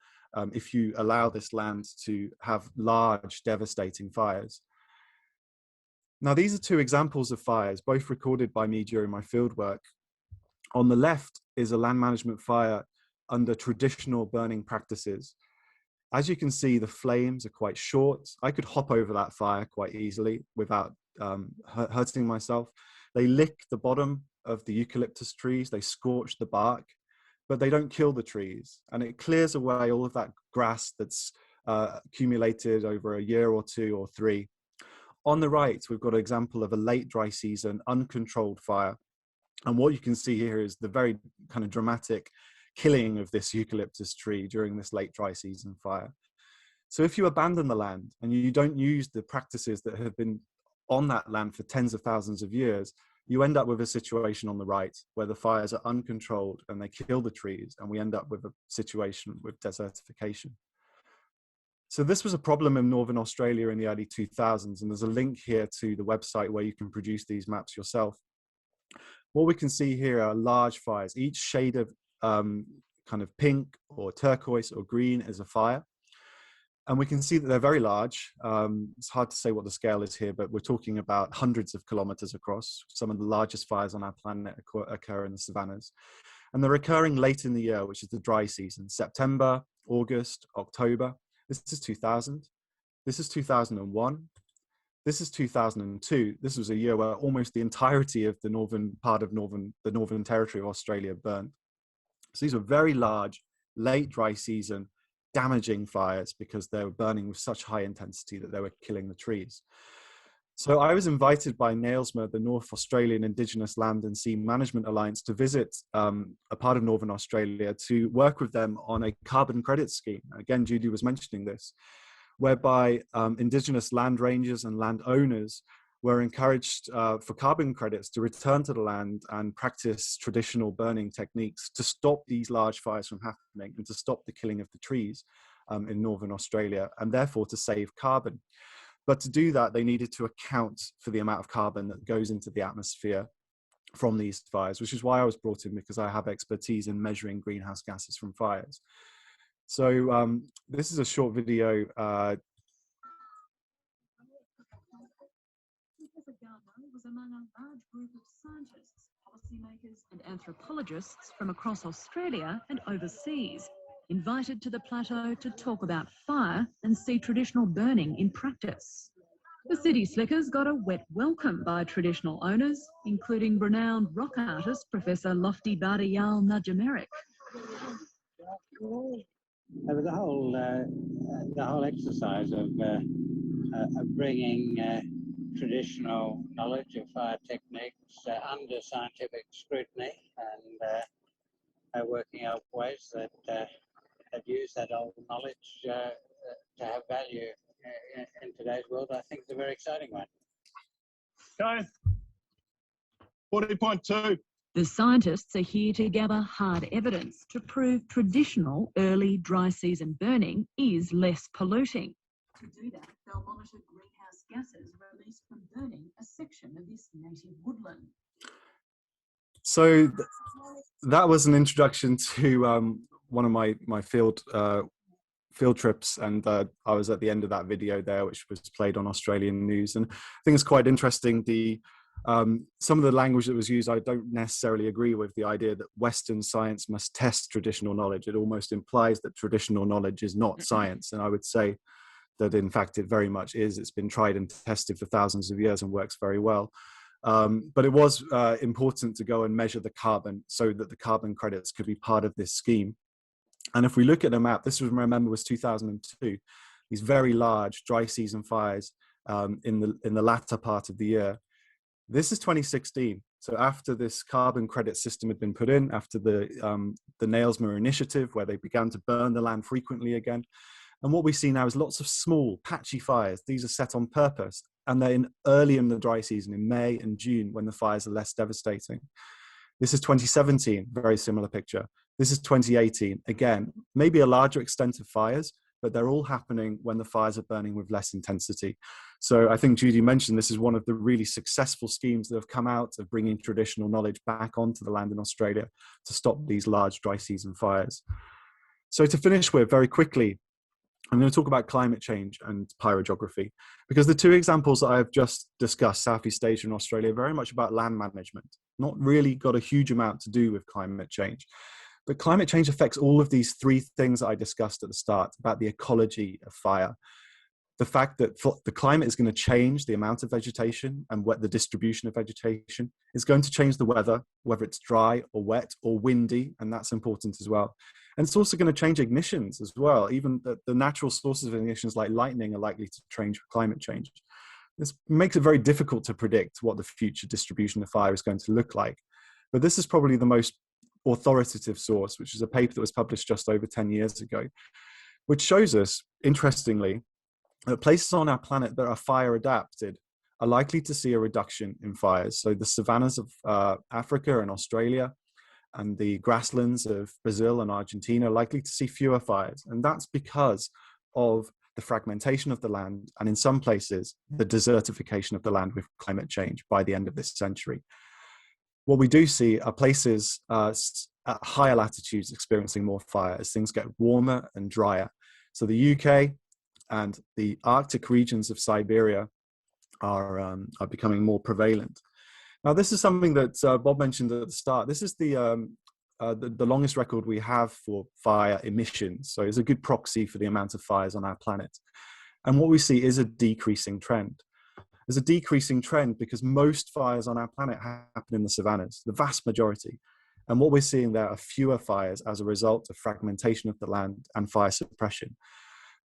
if you allow this land to have large, devastating fires. Now, these are two examples of fires, both recorded by me during my fieldwork. On the left is a land management fire under traditional burning practices. As you can see, the flames are quite short. I could hop over that fire quite easily without hurting myself. They lick the bottom of the eucalyptus trees, they scorch the bark, but they don't kill the trees. And it clears away all of that grass that's accumulated over a year or two or three. On the right, we've got an example of a late dry season, uncontrolled fire. And what you can see here is the very kind of dramatic killing of this eucalyptus tree during this late dry season fire. So if you abandon the land and you don't use the practices that have been on that land for tens of thousands of years, you end up with a situation on the right where the fires are uncontrolled and they kill the trees, and we end up with a situation with desertification. So this was a problem in Northern Australia in the early 2000s, and there's a link here to the website where you can produce these maps yourself. What we can see here are large fires. Each shade of kind of pink or turquoise or green is a fire. And we can see that they're very large. It's hard to say what the scale is here, but we're talking about hundreds of kilometers across. Some of the largest fires on our planet occur in the savannas. And they're occurring late in the year, which is the dry season, September, August, October. This is 2000. This is 2001. This is 2002. This was a year where almost the entirety of the northern part of the Northern Territory of Australia burned. So these were very large, late dry season, damaging fires because they were burning with such high intensity that they were killing the trees. So I was invited by NAILSMA, the North Australian Indigenous Land and Sea Management Alliance, to visit a part of Northern Australia to work with them on a carbon credit scheme. Again, Judy was mentioning this, whereby Indigenous land rangers and landowners were encouraged for carbon credits to return to the land and practice traditional burning techniques to stop these large fires from happening and to stop the killing of the trees in Northern Australia, and therefore to save carbon. But to do that, they needed to account for the amount of carbon that goes into the atmosphere from these fires, which is why I was brought in, because I have expertise in measuring greenhouse gases from fires. So this is a short video.
Professor Gardner was among a large group of scientists, policymakers and anthropologists from across Australia and overseas, invited to the plateau to talk about fire and see traditional burning in practice. The City Slickers got a wet welcome by traditional owners, including renowned rock artist Professor Lofty Bardayal Najameric.
The whole exercise of bringing traditional knowledge of fire techniques under scientific scrutiny and working out ways that use that old knowledge to have value in today's world, I think is a very exciting one.
Okay. 40.2.
The scientists are here to gather hard evidence to prove traditional early dry season burning is less polluting. To do that, they'll monitor greenhouse gases released from burning a section of this native woodland.
So that was an introduction to one of my field trips, and I was at the end of that video there, which was played on Australian news. And I think it's quite interesting. Some of the language that was used, I don't necessarily agree with. The idea that Western science must test traditional knowledge, it almost implies that traditional knowledge is not science. And I would say that in fact it very much is. It's been tried and tested for thousands of years and works very well. But it was important to go and measure the carbon so that the carbon credits could be part of this scheme. And if we look at a map, this was, remember, was 2002, these very large dry season fires in the latter part of the year. This is 2016. So after this carbon credit system had been put in, after the Nailsma initiative, where they began to burn the land frequently again. And what we see now is lots of small, patchy fires. These are set on purpose. And they're early in the dry season, in May and June, when the fires are less devastating. This is 2017, very similar picture. This is 2018. Again, maybe a larger extent of fires, but they're all happening when the fires are burning with less intensity. So I think Judy mentioned this is one of the really successful schemes that have come out of bringing traditional knowledge back onto the land in Australia to stop these large dry season fires. So to finish with, very quickly, I'm going to talk about climate change and pyrogeography, because the two examples that I've just discussed, Southeast Asia and Australia, are very much about land management, not really got a huge amount to do with climate change. But climate change affects all of these three things that I discussed at the start about the ecology of fire. The fact that the climate is going to change the amount of vegetation and what the distribution of vegetation is going to change the weather, whether it's dry or wet or windy, and that's important as well. And it's also going to change ignitions as well. Even the natural sources of ignitions like lightning are likely to change with climate change. This makes it very difficult to predict what the future distribution of fire is going to look like. But this is probably the most authoritative source, which is a paper that was published just over 10 years ago, which shows us, interestingly, that places on our planet that are fire adapted are likely to see a reduction in fires. So the savannas of Africa and Australia and the grasslands of Brazil and Argentina are likely to see fewer fires. And that's because of the fragmentation of the land, and in some places, the desertification of the land with climate change by the end of this century. What we do see are places at higher latitudes experiencing more fire as things get warmer and drier. So the UK and the Arctic regions of Siberia are becoming more prevalent. Now, this is something that Bob mentioned at the start. This is the longest record we have for fire emissions. So it's a good proxy for the amount of fires on our planet. And what we see is a decreasing trend. There's a decreasing trend because most fires on our planet happen in the savannas, the vast majority. And what we're seeing there are fewer fires as a result of fragmentation of the land and fire suppression.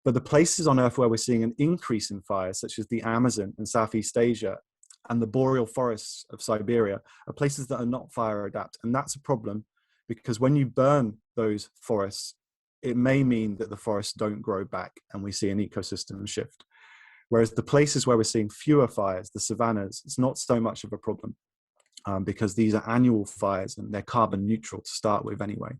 But the places on Earth where we're seeing an increase in fires, such as the Amazon and Southeast Asia and the boreal forests of Siberia, are places that are not fire adapt. And that's a problem because when you burn those forests, it may mean that the forests don't grow back and we see an ecosystem shift. Whereas the places where we're seeing fewer fires, the savannas, it's not so much of a problem because these are annual fires and they're carbon neutral to start with anyway.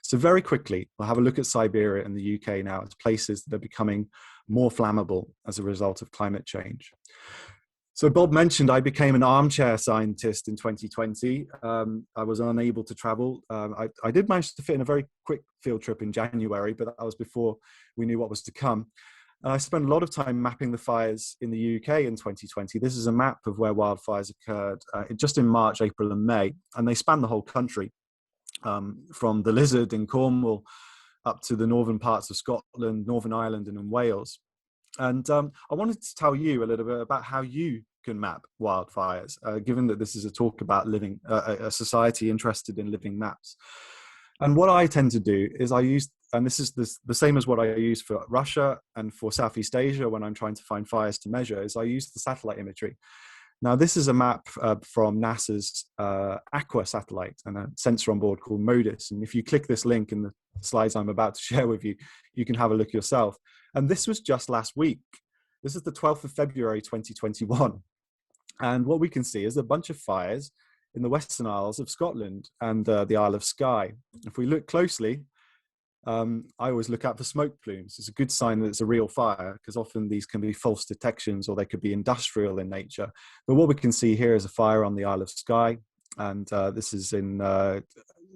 So very quickly, we'll have a look at Siberia and the UK now as places that are becoming more flammable as a result of climate change. So Bob mentioned I became an armchair scientist in 2020. I was unable to travel. I did manage to fit in a very quick field trip in January, but that was before we knew what was to come. I spent a lot of time mapping the fires in the UK in 2020. This is a map of where wildfires occurred just in March, April and May, and they span the whole country, from the Lizard in Cornwall up to the northern parts of Scotland, Northern Ireland and in Wales. And I wanted to tell you a little bit about how you can map wildfires, given that this is a talk about living a society interested in living maps. And what I tend to do is I use, and this is the same as what I use for Russia and for Southeast Asia when I'm trying to find fires to measure, is I use the satellite imagery. Now, this is a map from NASA's Aqua satellite and a sensor on board called MODIS. And if you click this link in the slides I'm about to share with you, you can have a look yourself. And this was just last week. This is the 12th of February, 2021. And what we can see is a bunch of fires in the Western Isles of Scotland and the Isle of Skye. If we look closely, I always look out for smoke plumes. It's a good sign that it's a real fire, because often these can be false detections or they could be industrial in nature. But what we can see here is a fire on the Isle of Skye, and this is in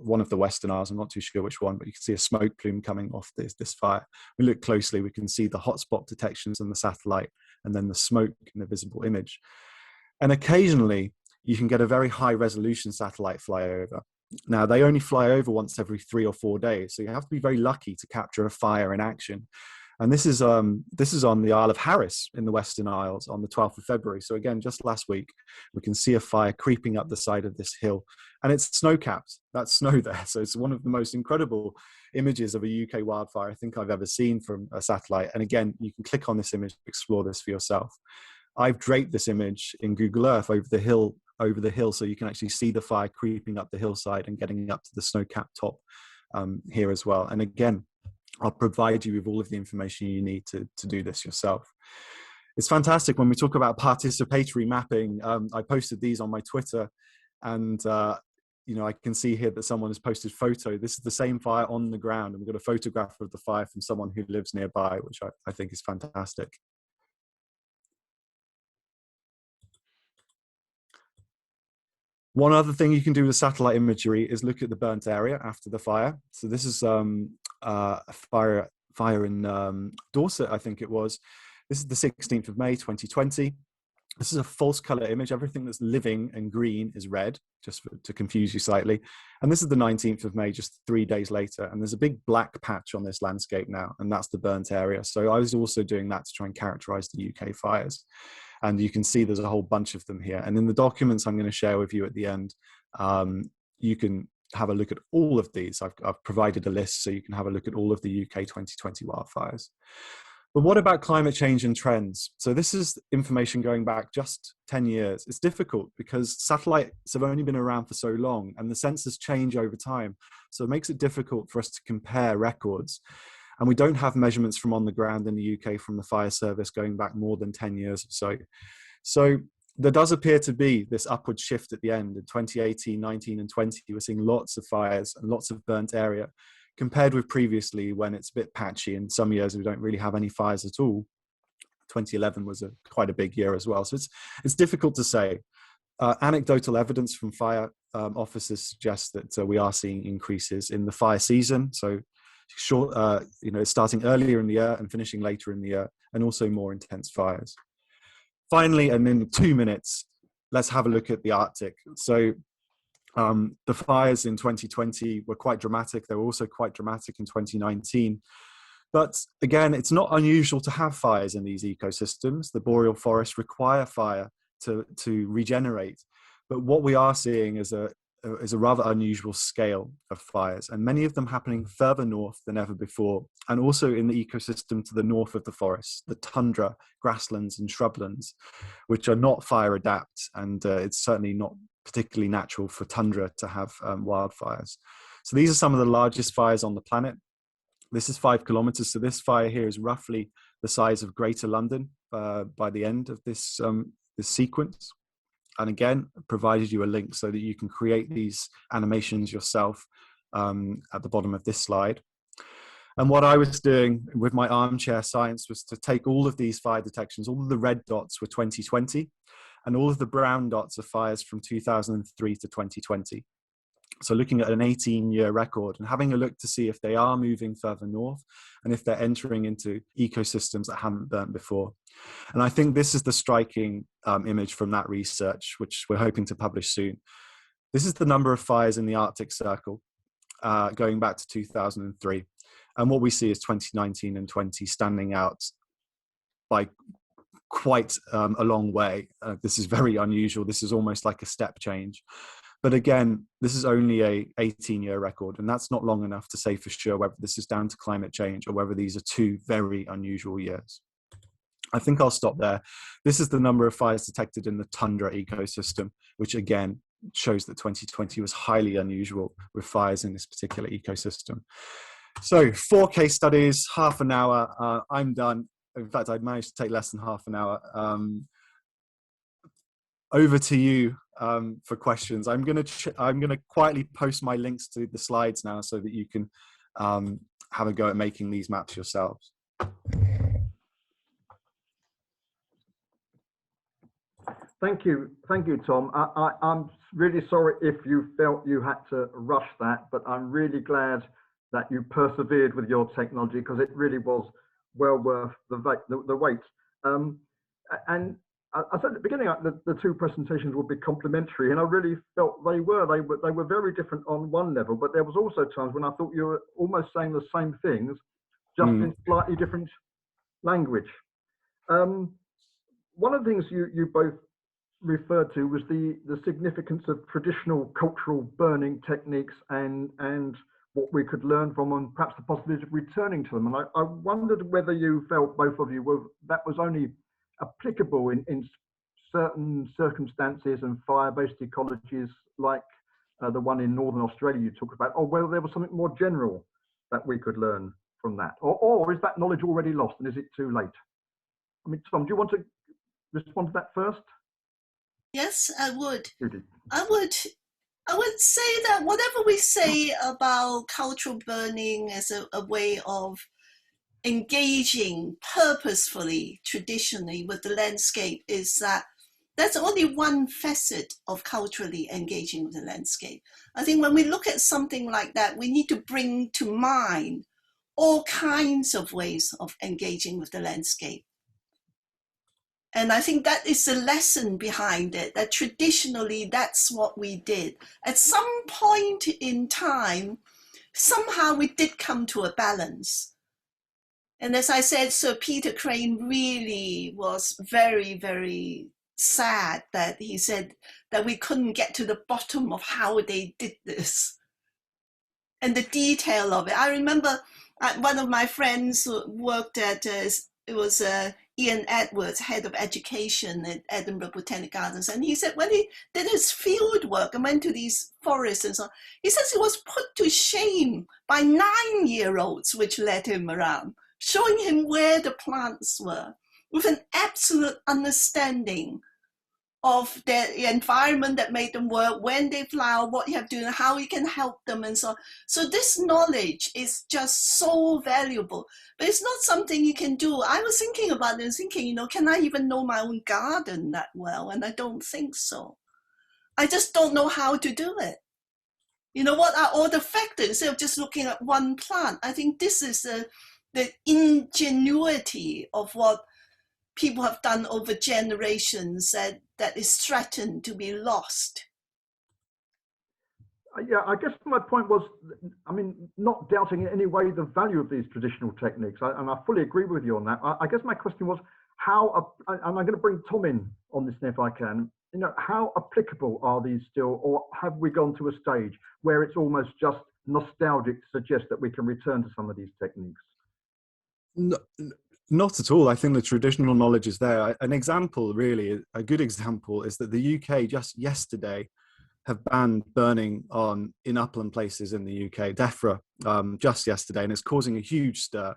one of the Western Isles. I'm not too sure which one, but you can see a smoke plume coming off this fire. We look closely, we can see the hotspot detections on the satellite, and then the smoke in the visible image. And occasionally you can get a very high resolution satellite flyover. Now, they only fly over once every 3 or 4 days, so you have to be very lucky to capture a fire in action. And this is on the Isle of Harris in the Western Isles on the 12th of February. So again, just last week, we can see a fire creeping up the side of this hill, and it's snow-capped. That's snow there. So it's one of the most incredible images of a UK wildfire I think I've ever seen from a satellite. And again, you can click on this image to explore this for yourself. I've draped this image in Google Earth over the hill, so you can actually see the fire creeping up the hillside and getting up to the snow-capped top here as well. And again, I'll provide you with all of the information you need to do this yourself. It's fantastic when we talk about participatory mapping. I posted these on my Twitter, and you know, I can see here that someone has posted photo. This is the same fire on the ground, and we've got a photograph of the fire from someone who lives nearby, which I think is fantastic. One other thing you can do with satellite imagery is look at the burnt area after the fire. So this is a fire in Dorset, I think it was. This is the 16th of May, 2020. This is a false color image. Everything that's living and green is red, just to confuse you slightly. And this is the 19th of May, just 3 days later. And there's a big black patch on this landscape now, and that's the burnt area. So I was also doing that to try and characterize the UK fires. And you can see there's a whole bunch of them here. And in the documents I'm going to share with you at the end, you can have a look at all of these. I've provided a list so you can have a look at all of the UK 2020 wildfires. But what about climate change and trends? So this is information going back just 10 years. It's difficult because satellites have only been around for so long, and the sensors change over time. So it makes it difficult for us to compare records. And we don't have measurements from on the ground in the UK from the fire service going back more than 10 years or so. So there does appear to be this upward shift at the end. In 2018, 19 and 20, we're seeing lots of fires and lots of burnt area, compared with previously when it's a bit patchy. In some years we don't really have any fires at all. 2011 was quite a big year as well. So it's difficult to say. Anecdotal evidence from fire officers suggests that we are seeing increases in the fire season. So short, you know, starting earlier in the year and finishing later in the year, and also more intense fires. Finally, and in 2 minutes, let's have a look at the Arctic. So the fires in 2020 were quite dramatic. They were also quite dramatic in 2019. But again, it's not unusual to have fires in these ecosystems. The boreal forests require fire to regenerate. But what we are seeing is a rather unusual scale of fires, and many of them happening further north than ever before, and also in the ecosystem to the north of the forest, the tundra, grasslands and shrublands, which are not fire adapt, and it's certainly not particularly natural for tundra to have wildfires. So these are some of the largest fires on the planet. This is 5 kilometers, so this fire here is roughly the size of Greater London by the end of this sequence. And again, provided you a link so that you can create these animations yourself at the bottom of this slide. And what I was doing with my armchair science was to take all of these fire detections. All of the red dots were 2020, and all of the brown dots are fires from 2003 to 2020. So looking at an 18-year record and having a look to see if they are moving further north and if they're entering into ecosystems that haven't burnt before. And I think this is the striking image from that research, which we're hoping to publish soon. This is the number of fires in the Arctic Circle going back to 2003. And what we see is 2019 and 20 standing out by quite a long way. This is very unusual. This is almost like a step change. But again, this is only a 18-year record, and that's not long enough to say for sure whether this is down to climate change or whether these are 2 very unusual years. I think I'll stop there. This is the number of fires detected in the tundra ecosystem, which again shows that 2020 was highly unusual with fires in this particular ecosystem. So 4 case studies, half an hour, I'm done. In fact, I managed to take less than half an hour. over to you for questions. I'm gonna quietly post my links to the slides now so that you can have a go at making these maps yourselves.
Thank you, Tom. I'm really sorry if you felt you had to rush that, but I'm really glad that you persevered with your technology, because it really was well worth the wait. And I said at the beginning the two presentations would be complementary, and I really felt they were. They were very different on one level, but there was also times when I thought you were almost saying the same things, just in slightly different language. One of the things you both referred to was the significance of traditional cultural burning techniques and what we could learn from them, perhaps the possibility of returning to them. And I wondered whether you felt, both of you, that was only applicable in certain circumstances and fire-based ecologies like the one in Northern Australia you talked about, or whether there was something more general that we could learn from that, or is that knowledge already lost and is it too late? I mean, Tom, do you want to respond to that first?
Yes, I would.
Judy.
I would say that whatever we say about cultural burning as a way of engaging purposefully, traditionally with the landscape, is that that's only one facet of culturally engaging with the landscape. I think when we look at something like that, we need to bring to mind all kinds of ways of engaging with the landscape. And I think that is the lesson behind it, that traditionally that's what we did. At some point in time, somehow we did come to a balance. And as I said, Sir Peter Crane really was very, very sad that he said that we couldn't get to the bottom of how they did this and the detail of it. I remember one of my friends who worked at, it was Ian Edwards, head of education at Edinburgh Botanic Gardens, and he said when he did his field work and went to these forests and so on, he says he was put to shame by 9-year-olds which led him around, showing him where the plants were, with an absolute understanding of the environment that made them work, when they flower, what you have to do, and how you can help them, and so on. So this knowledge is just so valuable, but it's not something you can do. I was thinking about it and thinking, you know, can I even know my own garden that well? And I don't think so. I just don't know how to do it. You know, what are all the factors instead of just looking at one plant? I think this is the ingenuity of what people have done over generations that is threatened to be lost.
Yeah, I guess my point was, I mean, not doubting in any way the value of these traditional techniques, and I fully agree with you on that. I guess my question was how, and I'm going to bring Tom in on this if I can, you know, how applicable are these still, or have we gone to a stage where it's almost just nostalgic to suggest that we can return to some of these techniques?
No, not at all. I think the traditional knowledge is there. An example, really, a good example, is that the UK just yesterday have banned burning in upland places in the UK, DEFRA, just yesterday, and it's causing a huge stir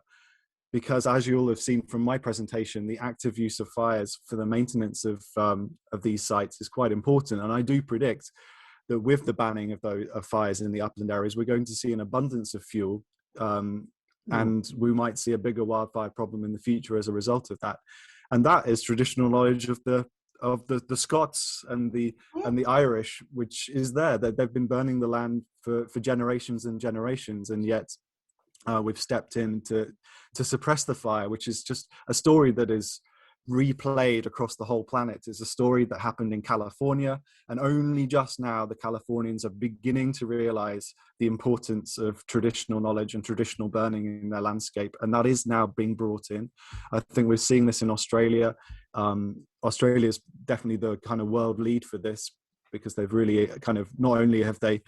because, as you all have seen from my presentation, the active use of fires for the maintenance of these sites is quite important. And I do predict that with the banning of those fires in the upland areas, we're going to see an abundance of fuel. And we might see a bigger wildfire problem in the future as a result of that. And that is traditional knowledge of the Scots and the Irish, which is there. That they've been burning the land for generations and generations, and yet we've stepped in to suppress the fire, which is just a story that is replayed across the whole planet. It's a story that happened in California, and only just now the Californians are beginning to realize the importance of traditional knowledge and traditional burning in their landscape, and that is now being brought in. I think we're seeing this in Australia. Australia is definitely the kind of world lead for this, because they've really kind of, not only have they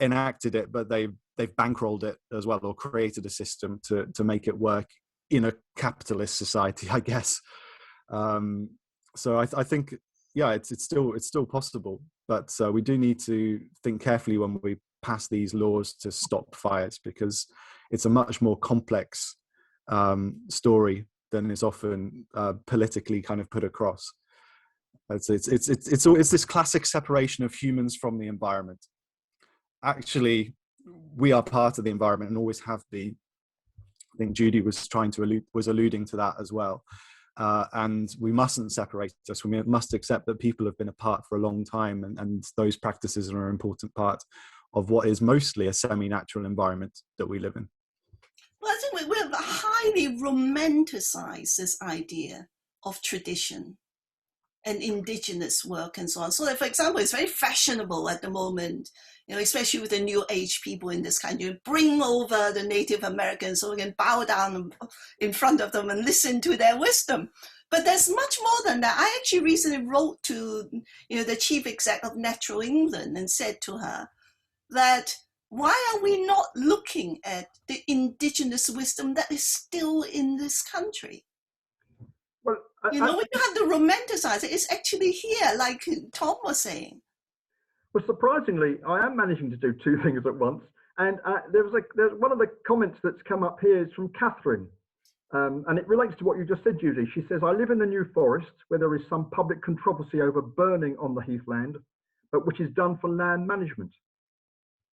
enacted it, but they've bankrolled it as well, or created a system to make it work in a capitalist society, I guess. So I think, yeah, it's still possible, but we do need to think carefully when we pass these laws to stop fires, because it's a much more complex story than is often politically kind of put across. It's this classic separation of humans from the environment. Actually, we are part of the environment and always have been. I think Judy was alluding to that as well. And we mustn't separate us. We must accept that people have been apart for a long time, and those practices are an important part of what is mostly a semi-natural environment that we live in.
Well, I think we've highly romanticized this idea of tradition and indigenous work and so on. So, for example, it's very fashionable at the moment, especially with the new age people in this country, bring over the Native Americans so we can bow down in front of them and listen to their wisdom. But there's much more than that. I actually recently wrote to the chief exec of Natural England and said to her that why are we not looking at the indigenous wisdom that is still in this country?
Well,
when you have to romanticize it, it's actually here, like Tom was saying.
Well, surprisingly, I am managing to do two things at once. And there's one of the comments that's come up here is from Catherine. And it relates to what you just said, Judy. She says, I live in the New Forest where there is some public controversy over burning on the heathland, but which is done for land management.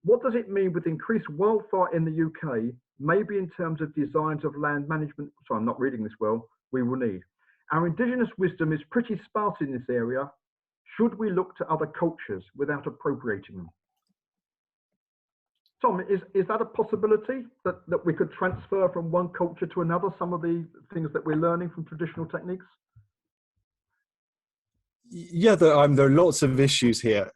What does it mean with increased wildfire in the UK, maybe in terms of designs of land management? So I'm not reading this well, we will need. Our indigenous wisdom is pretty sparse in this area. Should we look to other cultures without appropriating them? Tom, is that a possibility that we could transfer from one culture to another some of the things that we're learning from traditional techniques?
Yeah, there are lots of issues here.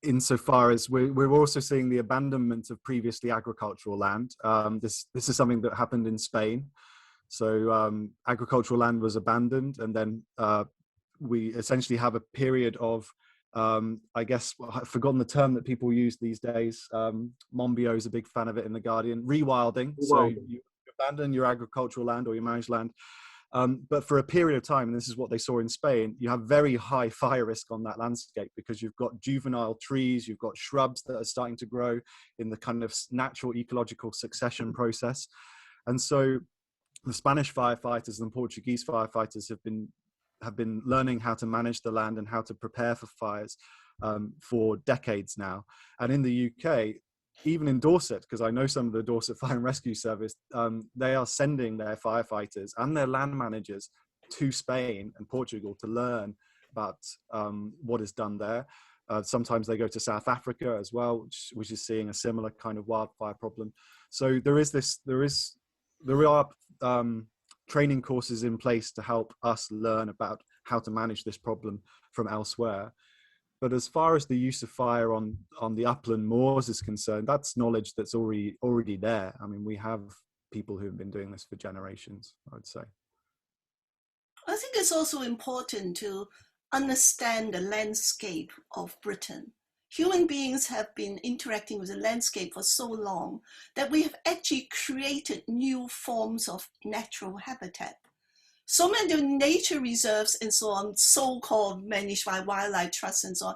Insofar as we're also seeing the abandonment of previously agricultural land. This is something that happened in Spain. So agricultural land was abandoned, and then we essentially have a period of, I guess, I've forgotten the term that people use these days. Monbiot is a big fan of it in The Guardian. Rewilding. So you abandon your agricultural land or your managed land. But for a period of time, and this is what they saw in Spain, you have very high fire risk on that landscape because you've got juvenile trees, you've got shrubs that are starting to grow in the kind of natural ecological succession process. And so the Spanish firefighters and Portuguese firefighters have been learning how to manage the land and how to prepare for fires for decades now. And in the UK, even in Dorset, because I know some of the Dorset Fire and Rescue Service, they are sending their firefighters and their land managers to Spain and Portugal to learn about what is done there. Sometimes they go to South Africa as well, which is seeing a similar kind of wildfire problem. So there are training courses in place to help us learn about how to manage this problem from elsewhere. But as far as the use of fire on the upland moors is concerned, that's knowledge that's already there. I mean, we have people who've been doing this for generations, I would say.
I think it's also important to understand the landscape of Britain. Human beings have been interacting with the landscape for so long that we have actually created new forms of natural habitat. So many of the nature reserves and so on, so-called managed by wildlife trusts and so on,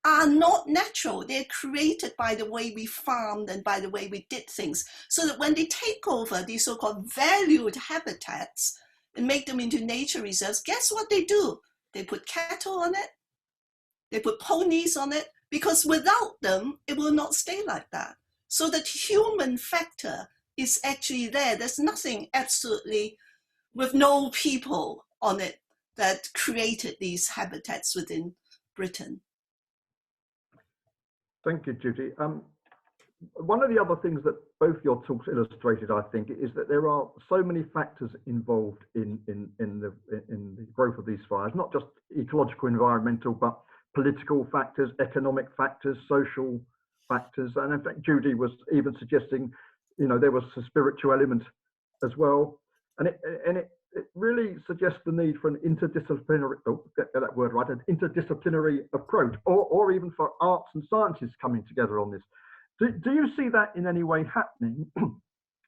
are not natural. They're created by the way we farmed and by the way we did things. So that when they take over these so-called valued habitats and make them into nature reserves, guess what they do? They put cattle on it, they put ponies on it, because without them, it will not stay like that. So the human factor is actually there. There's nothing absolutely with no people on it that created these habitats within Britain.
Thank you, Judy. One of the other things that both your talks illustrated, I think, is that there are so many factors involved in the growth of these fires, not just ecological, environmental, but political factors, economic factors, social factors. And in fact, Judy was even suggesting, there was a spiritual element as well. And it really suggests the need for an interdisciplinary, get that word right, an interdisciplinary approach, or even for arts and sciences coming together on this. Do you see that in any way happening,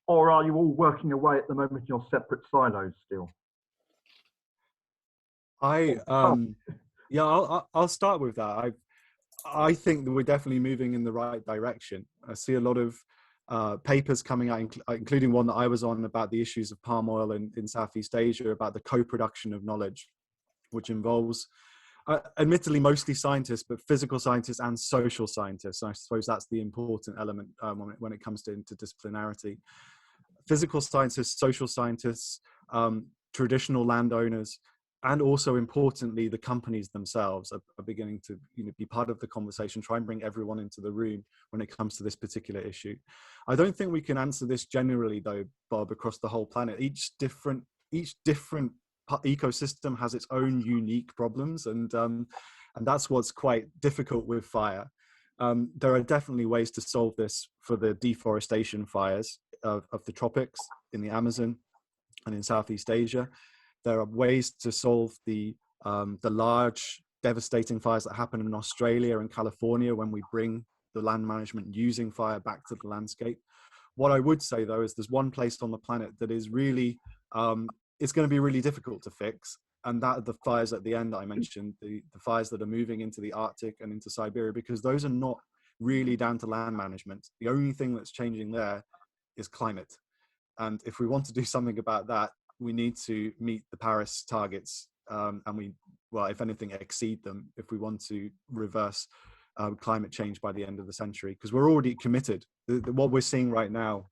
or are you all working away at the moment in your separate silos still?
I'll start with that. I think that we're definitely moving in the right direction. I see a lot of papers coming out, including one that I was on about the issues of palm oil in Southeast Asia, about the co-production of knowledge, which involves admittedly mostly scientists, but physical scientists and social scientists. I suppose that's the important element when it comes to interdisciplinarity. Physical scientists, social scientists, traditional landowners, and also importantly, the companies themselves are beginning to be part of the conversation, try and bring everyone into the room when it comes to this particular issue. I don't think we can answer this generally though, Bob, across the whole planet. Each different ecosystem has its own unique problems, and that's what's quite difficult with fire. There are definitely ways to solve this for the deforestation fires of the tropics in the Amazon and in Southeast Asia. There are ways to solve the large devastating fires that happen in Australia and California when we bring the land management using fire back to the landscape. What I would say though is there's one place on the planet that is really it's going to be really difficult to fix, and that are the fires at the end I mentioned, the fires that are moving into the Arctic and into Siberia, because those are not really down to land management. The only thing that's changing there is climate, and if we want to do something about that, we need to meet the Paris targets, and well, if anything, exceed them if we want to reverse climate change by the end of the century, because we're already committed. What we're seeing right now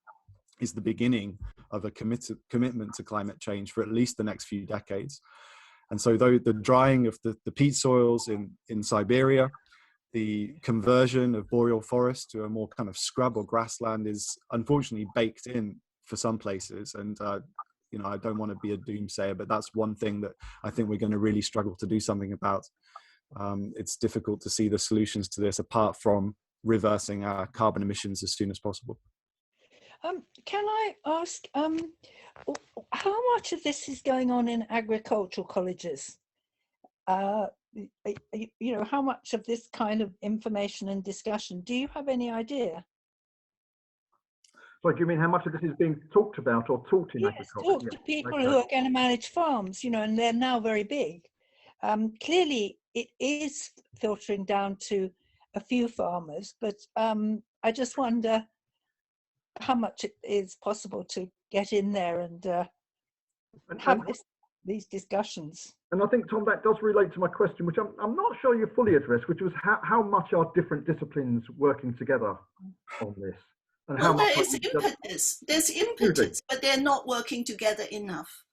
is the beginning of a commitment to climate change for at least the next few decades. And so though the drying of the peat soils in Siberia, the conversion of boreal forest to a more kind of scrub or grassland is unfortunately baked in for some places. And I don't want to be a doomsayer, but that's one thing that I think we're going to really struggle to do something about. It's difficult to see the solutions to this apart from reversing our carbon emissions as soon as possible.
Can I ask, how much of this is going on in agricultural colleges? How much of this kind of information and discussion, do you have any idea?
So do you mean how much of this is being talked about or taught in agriculture?
Talk to people who are going to manage farms, and they're now very big. Clearly, it is filtering down to a few farmers, but I just wonder how much it is possible to get in there and have these discussions.
And I think, Tom, that does relate to my question, which I'm not sure you fully addressed, which was how much are different disciplines working together on this? And
well, there is impetus. There's impetus, but they're not working together enough.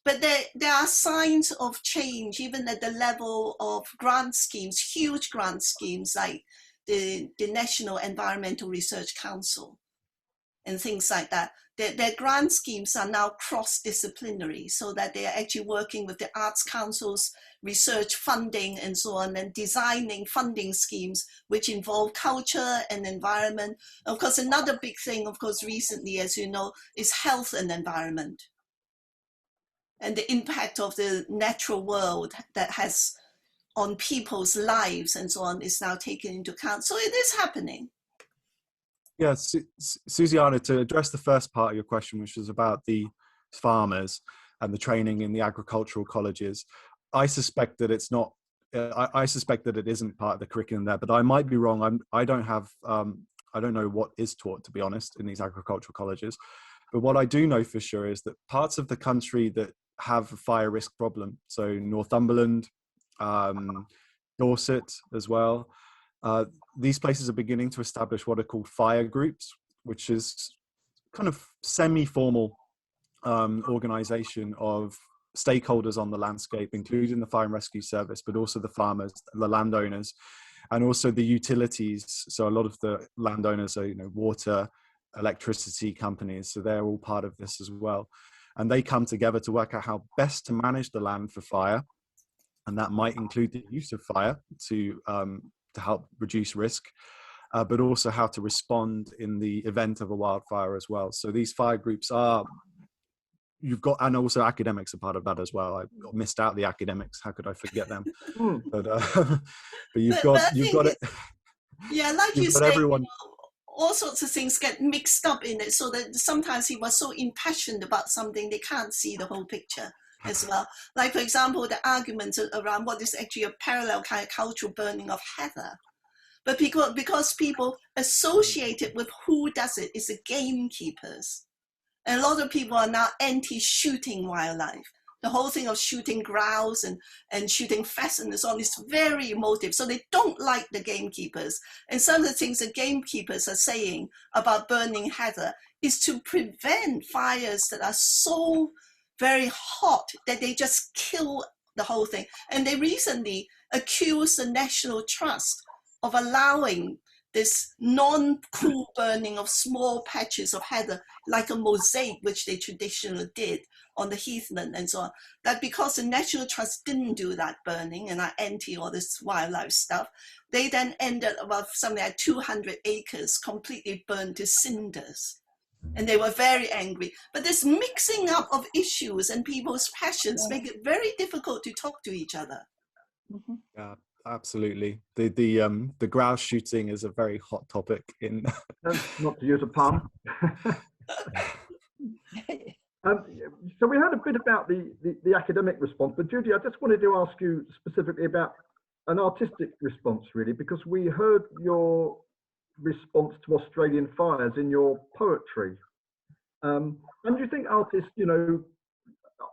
But there are signs of change, even at the level of grant schemes, huge grant schemes like the National Environmental Research Council and things like that. Their grant schemes are now cross-disciplinary, so that they are actually working with the Arts Council's research funding and so on, and designing funding schemes which involve culture and environment. Of course, another big thing, of course, recently, as you know, is health and environment, and the impact of the natural world that has on people's lives and so on is now taken into account. So it is happening.
Yeah, Susiana, to address the first part of your question, which was about the farmers and the training in the agricultural colleges, I suspect that it's not. I suspect that it isn't part of the curriculum there, but I might be wrong. I don't know what is taught, to be honest, in these agricultural colleges. But what I do know for sure is that parts of the country that have a fire risk problem, so Northumberland, Dorset as well, these places are beginning to establish what are called fire groups, which is kind of semi-formal organization of stakeholders on the landscape, including the fire and rescue service, but also the farmers, the landowners, and also the utilities. So a lot of the landowners are, water, electricity companies, so they're all part of this as well. And they come together to work out how best to manage the land for fire, and that might include the use of fire to help reduce risk, but also how to respond in the event of a wildfire as well. So these fire groups and also academics are part of that as well. I missed out the academics. How could I forget them? But you've got it.
Yeah, like you said,
everyone.
All sorts of things get mixed up in it, so that sometimes he was so impassioned about something they can't see the whole picture as well. Like, for example, the argument around what is actually a parallel kind of cultural burning of heather. But because people associate it with who does it is the gamekeepers. And a lot of people are now anti-shooting wildlife. The whole thing of shooting grouse and shooting pheasant is all this very emotive. So they don't like the gamekeepers. And some of the things the gamekeepers are saying about burning heather is to prevent fires that are so very hot that they just kill the whole thing. And they recently accused the National Trust of allowing this non-cool burning of small patches of heather, like a mosaic, which they traditionally did on the heathland and so on, that because the National Trust didn't do that burning and are anti all this wildlife stuff, they then ended about something like 200 acres completely burned to cinders. And they were very angry. But this mixing up of issues and people's passions make it very difficult to talk to each other.
Mhm.
Yeah, absolutely. The grouse shooting is a very hot topic in.
Not to use a pun. So we heard a bit about the academic response, but Judy, I just wanted to ask you specifically about an artistic response, really, because we heard your response to Australian fires in your poetry. And do you think artists, you know,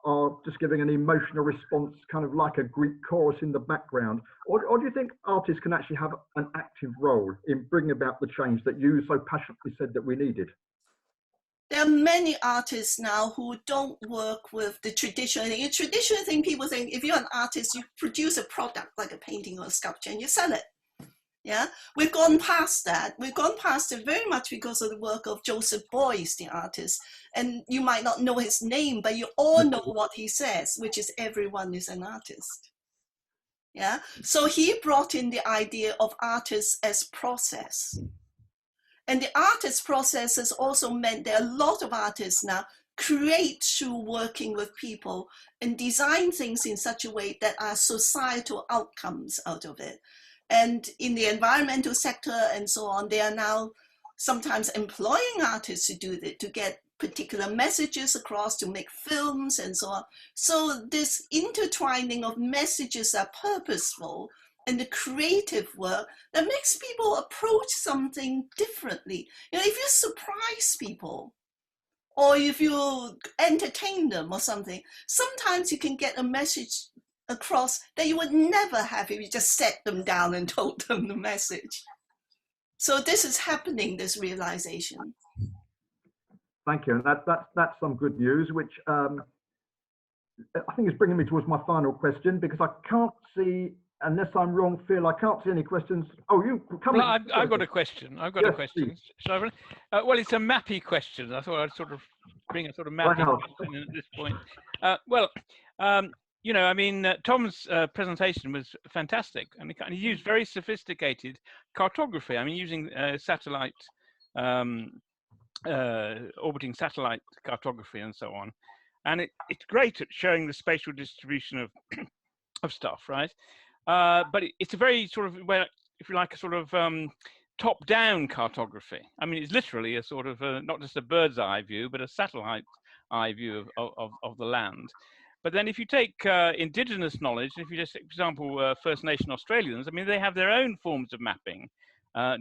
are just giving an emotional response, kind of like a Greek chorus in the background, or do you think artists can actually have an active role in bringing about the change that you so passionately said that we needed?
There are many artists now who don't work with the traditional thing. The traditional thing, people think if you're an artist, you produce a product like a painting or a sculpture and you sell it. Yeah, we've gone past that. We've gone past it very much because of the work of Joseph Beuys, the artist. And you might not know his name, but you all know what he says, which is everyone is an artist. Yeah, so he brought in the idea of artists as process. And the artist process has also meant that a lot of artists now create through working with people and design things in such a way that are societal outcomes out of it. And in the environmental sector and so on, they are now sometimes employing artists to do that, to get particular messages across, to make films and so on. So this intertwining of messages are purposeful and the creative work that makes people approach something differently. You know, if you surprise people or if you entertain them or something, sometimes you can get a message across that you would never have if you just sat them down and told them the message. So this is happening, this realization.
Thank you. And that's some good news, which I think is bringing me towards my final question, because I can't see, unless I'm wrong, Phil, I can't see any questions. Oh, you come
well, I've got a question. I've got a question. Shall I well, it's a mappy question. I thought I'd sort of bring a sort of mappy question in at this point. You know, I mean, Tom's presentation was fantastic, and he used very sophisticated cartography. I mean, using satellite, orbiting satellite cartography and so on. And it's great at showing the spatial distribution of of stuff, right? But it's a very sort of, well, if you like, a sort of top-down cartography. I mean, it's literally a sort of not just a bird's eye view, but a satellite eye view of the land. But then if you take indigenous knowledge, if you just, for example, First Nation Australians, I mean, they have their own forms of mapping,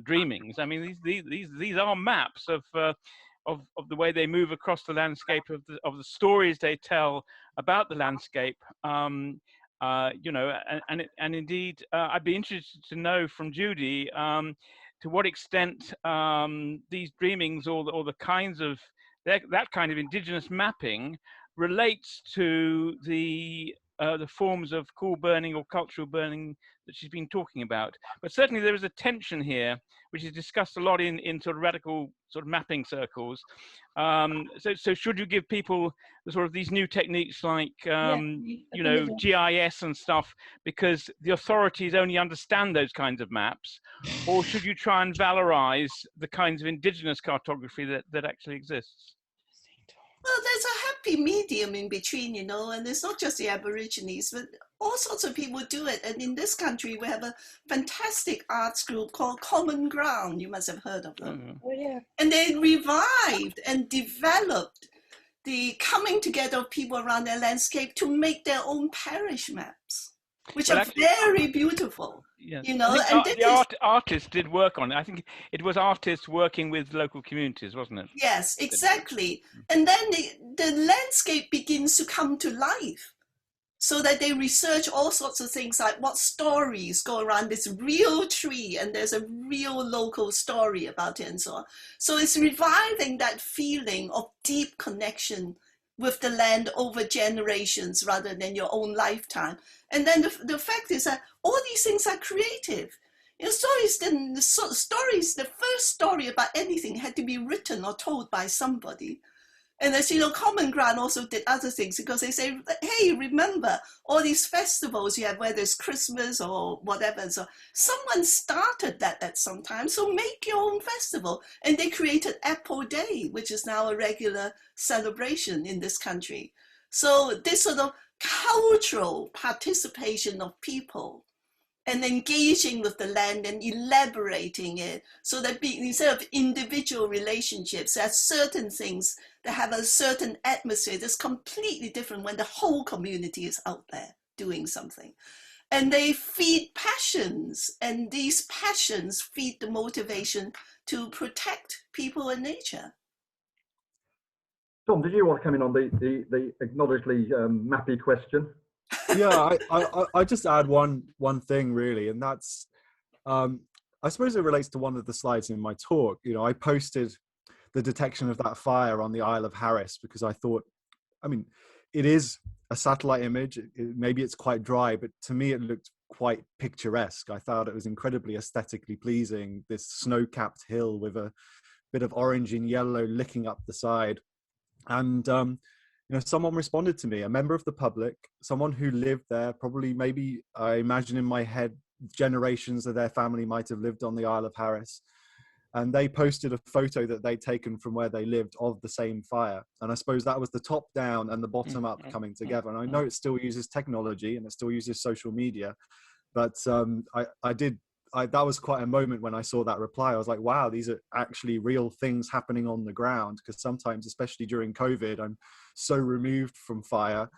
dreamings. I mean, these are maps of the way they move across the landscape, of the stories they tell about the landscape. You know, and indeed, I'd be interested to know from Judy to what extent these dreamings or the kinds of that kind of indigenous mapping relates to the forms of cool burning or cultural burning that she's been talking about. But certainly there is a tension here, which is discussed a lot in sort of radical sort of mapping circles. So should you give people the sort of these new techniques like, you know, GIS and stuff, because the authorities only understand those kinds of maps, or should you try and valorize the kinds of indigenous cartography that actually exists?
Well, there's a happy medium in between, you know, and it's not just the Aborigines, but all sorts of people do it. And in this country, we have a fantastic arts group called Common Ground. You must have heard of them.
Oh, yeah.
And they revived and developed the coming together of people around their landscape to make their own parish maps, which are very beautiful.
Yes.
You know,
and the artists did work on it. I think it was artists working with local communities, wasn't it?
Yes, exactly. And then the landscape begins to come to life. so that they research all sorts of things like what stories go around this real tree, and there's a real local story about it and so on. So it's reviving that feeling of deep connection with the land over generations rather than your own lifetime. And then the fact is that all these things are creative. You know, the first story about anything had to be written or told by somebody. And as you know, Common Ground also did other things, because they say, hey, remember all these festivals you have, whether it's Christmas or whatever. So someone started that at some time, so make your own festival. And they created Apple Day, which is now a regular celebration in this country. So this sort of cultural participation of people and engaging with the land and elaborating it, so that instead of individual relationships, there are certain things that have a certain atmosphere that's completely different when the whole community is out there doing something. And they feed passions, and these passions feed the motivation to protect people and nature.
Tom, did you want to come in on the acknowledgedly mappy question?
Yeah, I just add one thing really, and that's I suppose it relates to one of the slides in my talk. You know, I posted the detection of that fire on the Isle of Harris because I thought, I mean, it is a satellite image. Maybe it's quite dry, but to me it looked quite picturesque. I thought it was incredibly aesthetically pleasing, this snow-capped hill with a bit of orange and yellow licking up the side. And you know, someone responded to me, a member of the public, someone who lived there, probably, maybe, I imagine in my head, generations of their family might have lived on the Isle of Harris. And they posted a photo that they'd taken from where they lived of the same fire. And I suppose that was the top down and the bottom up coming together. And I know it still uses technology and it still uses social media, but that was quite a moment when I saw that reply. I was like, wow, these are actually real things happening on the ground. Because sometimes, especially during COVID, I'm so removed from fire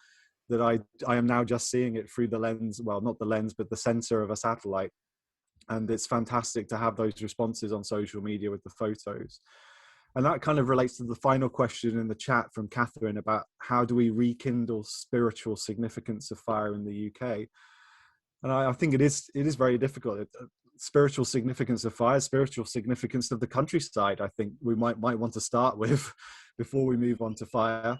that I am now just seeing it through the lens, well, not the lens, but the sensor of a satellite. And it's fantastic to have those responses on social media with the photos. And that kind of relates to the final question in the chat from Catherine about how do we rekindle spiritual significance of fire in the UK? And I think it is very difficult. Spiritual significance of fire, spiritual significance of the countryside, I think we might want to start with before we move on to fire,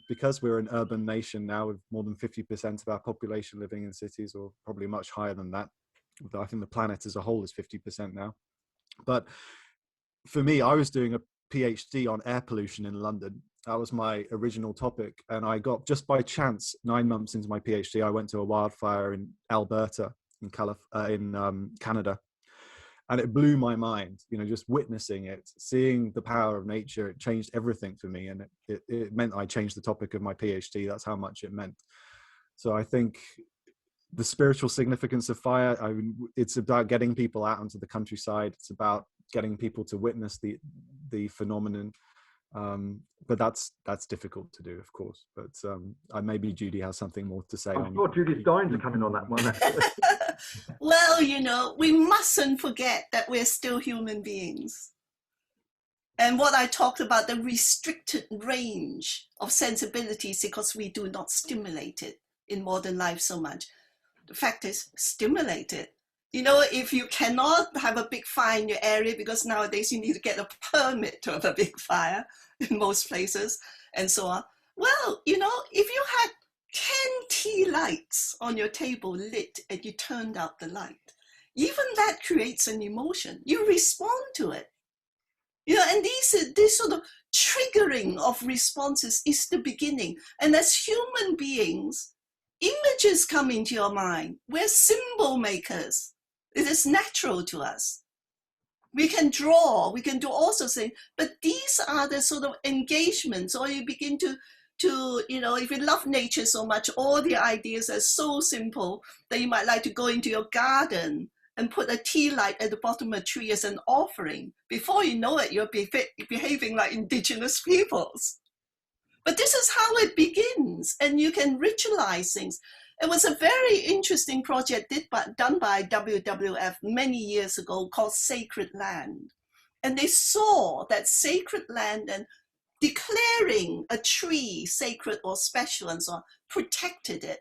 because we're an urban nation now with more than 50% of our population living in cities, or probably much higher than that. I think the planet as a whole is 50% now. But for me, I was doing a PhD on air pollution in London. That was my original topic. And I got, just by chance, 9 months into my PhD, I went to a wildfire in Alberta, in Canada. And it blew my mind, you know, just witnessing it, seeing the power of nature. It changed everything for me. And it meant I changed the topic of my PhD. That's how much it meant. So I think the spiritual significance of fire, I mean, it's about getting people out onto the countryside. It's about getting people to witness the phenomenon. But that's difficult to do, of course. But maybe Judy has something more to say.
I'm sure Judy's dying to come in on that one.
Well, you know, we mustn't forget that we're still human beings. And what I talked about, the restricted range of sensibilities, because we do not stimulate it in modern life so much. The fact is, stimulate it. You know, if you cannot have a big fire in your area, because nowadays you need to get a permit to have a big fire in most places and so on. Well, you know, if you had 10 tea lights on your table lit and you turned out the light, even that creates an emotion. You respond to it. You know, and this sort of triggering of responses is the beginning. And as human beings, images come into your mind. We're symbol makers. It is natural to us. We can draw, we can do all sorts of things, but these are the sort of engagements, or you begin to, you know, if you love nature so much, all the ideas are so simple that you might like to go into your garden and put a tea light at the bottom of a tree as an offering. Before you know it, you're behaving like indigenous peoples. But this is how it begins, and you can ritualize things. It was a very interesting project done by WWF many years ago called Sacred Land. And they saw that sacred land and declaring a tree sacred or special and so on protected it.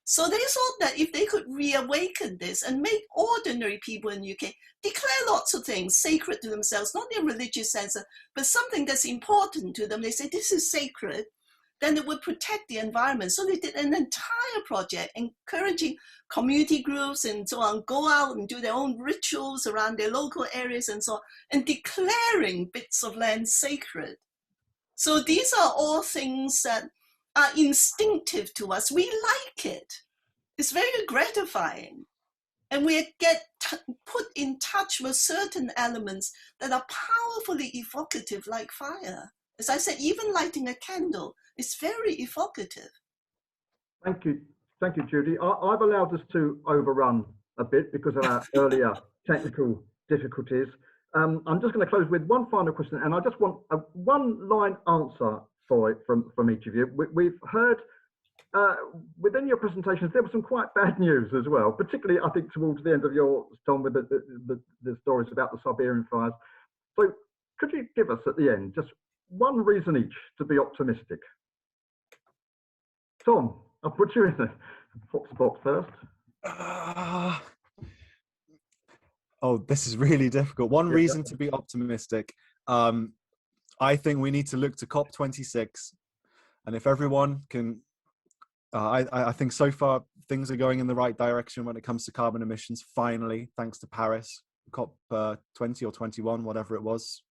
So they thought that if they could reawaken this and make ordinary people in UK declare lots of things sacred to themselves, not in a religious sense, but something that's important to them. They say this is sacred, then it would protect the environment. So they did an entire project encouraging community groups and so on, go out and do their own rituals around their local areas and so on, and declaring bits of land sacred. So these are all things that are instinctive to us. We like it. It's very gratifying. And we get put in touch with certain elements that are powerfully evocative, like fire. As I said, even lighting a candle is very evocative.
Thank you, Judy. I've allowed us to overrun a bit because of our earlier technical difficulties. I'm just going to close with one final question, and I just want a one-line answer for it from each of you. We've heard within your presentations there was some quite bad news as well, particularly I think towards the end of your Tom with the stories about the Siberian fires. So could you give us at the end just one reason each to be optimistic? Tom, I'll put you in the Fox box first.
Oh, this is really difficult. One reason to be optimistic. I think we need to look to COP26, and if everyone can, I think so far things are going in the right direction when it comes to carbon emissions. Finally, thanks to Paris, COP 20 or 21, whatever it was,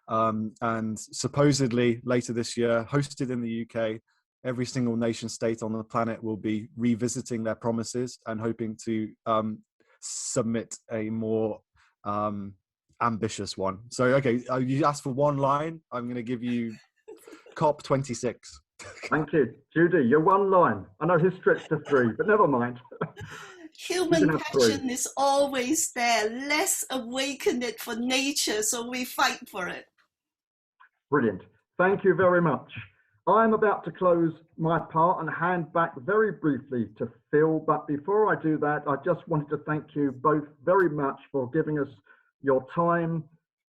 and supposedly later this year, hosted in the UK. Every single nation state on the planet will be revisiting their promises and hoping to submit a more ambitious one. So, okay, you asked for one line. I'm going to give you COP26.
Thank you. Judy, your one line. I know his stretched to 3, but never mind.
Human passion is always there. Let's awaken it for nature, so we fight for it.
Brilliant. Thank you very much. I'm about to close my part and hand back very briefly to Phil, but before I do that, I just wanted to thank you both very much for giving us your time,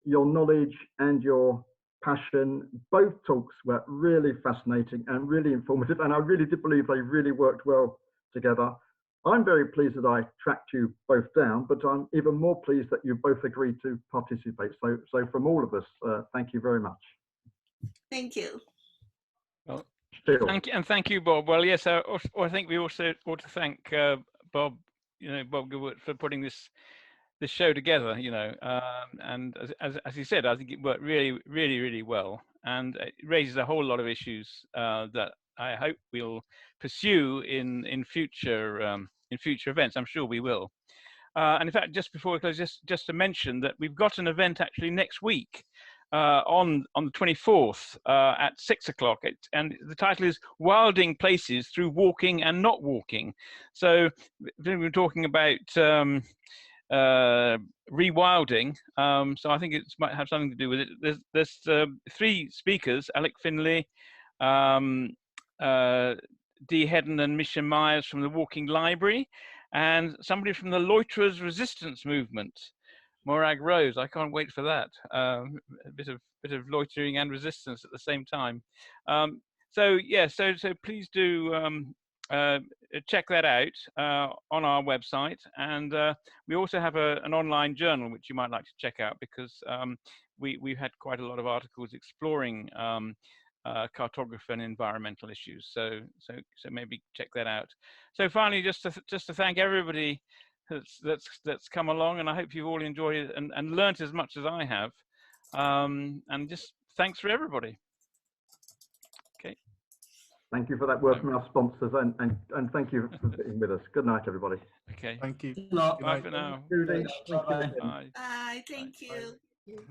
your knowledge and your passion. Both talks were really fascinating and really informative, and I really did believe they really worked well together. I'm very pleased that I tracked you both down, but I'm even more pleased that you both agreed to participate. So from all of us, thank you very much.
Thank you.
Well, thank you, Bob. Well, yes, I think we also ought to thank Bob, Bob Gilbert, for putting this show together. And as he said, I think it worked really well, and it raises a whole lot of issues that I hope we'll pursue in future events. I'm sure we will. And in fact, just before we close, just to mention that we've got an event actually next week. On the 24th at 6 o'clock, and the title is Wilding Places Through Walking and Not Walking. So we're talking about rewilding, so I think it might have something to do with it. There's 3 speakers: Alec Finlay, Dee Hedden and Misha Myers from the Walking Library, and somebody from the Loiterers Resistance Movement, Morag Rose. I can't wait for that. A bit of loitering and resistance at the same time. So please do check that out on our website, and we also have an online journal which you might like to check out, because we've had quite a lot of articles exploring cartography and environmental issues. So maybe check that out. So finally, just to thank everybody that's come along, and I hope you've all enjoyed it and learnt as much as I have. And just thanks for everybody. Okay.
Thank you for that word from our sponsors, and thank you for being with us. Good night, everybody.
Okay.
Thank you.
Bye for now.
Judy,
Bye.
Bye. Thank you.
Bye.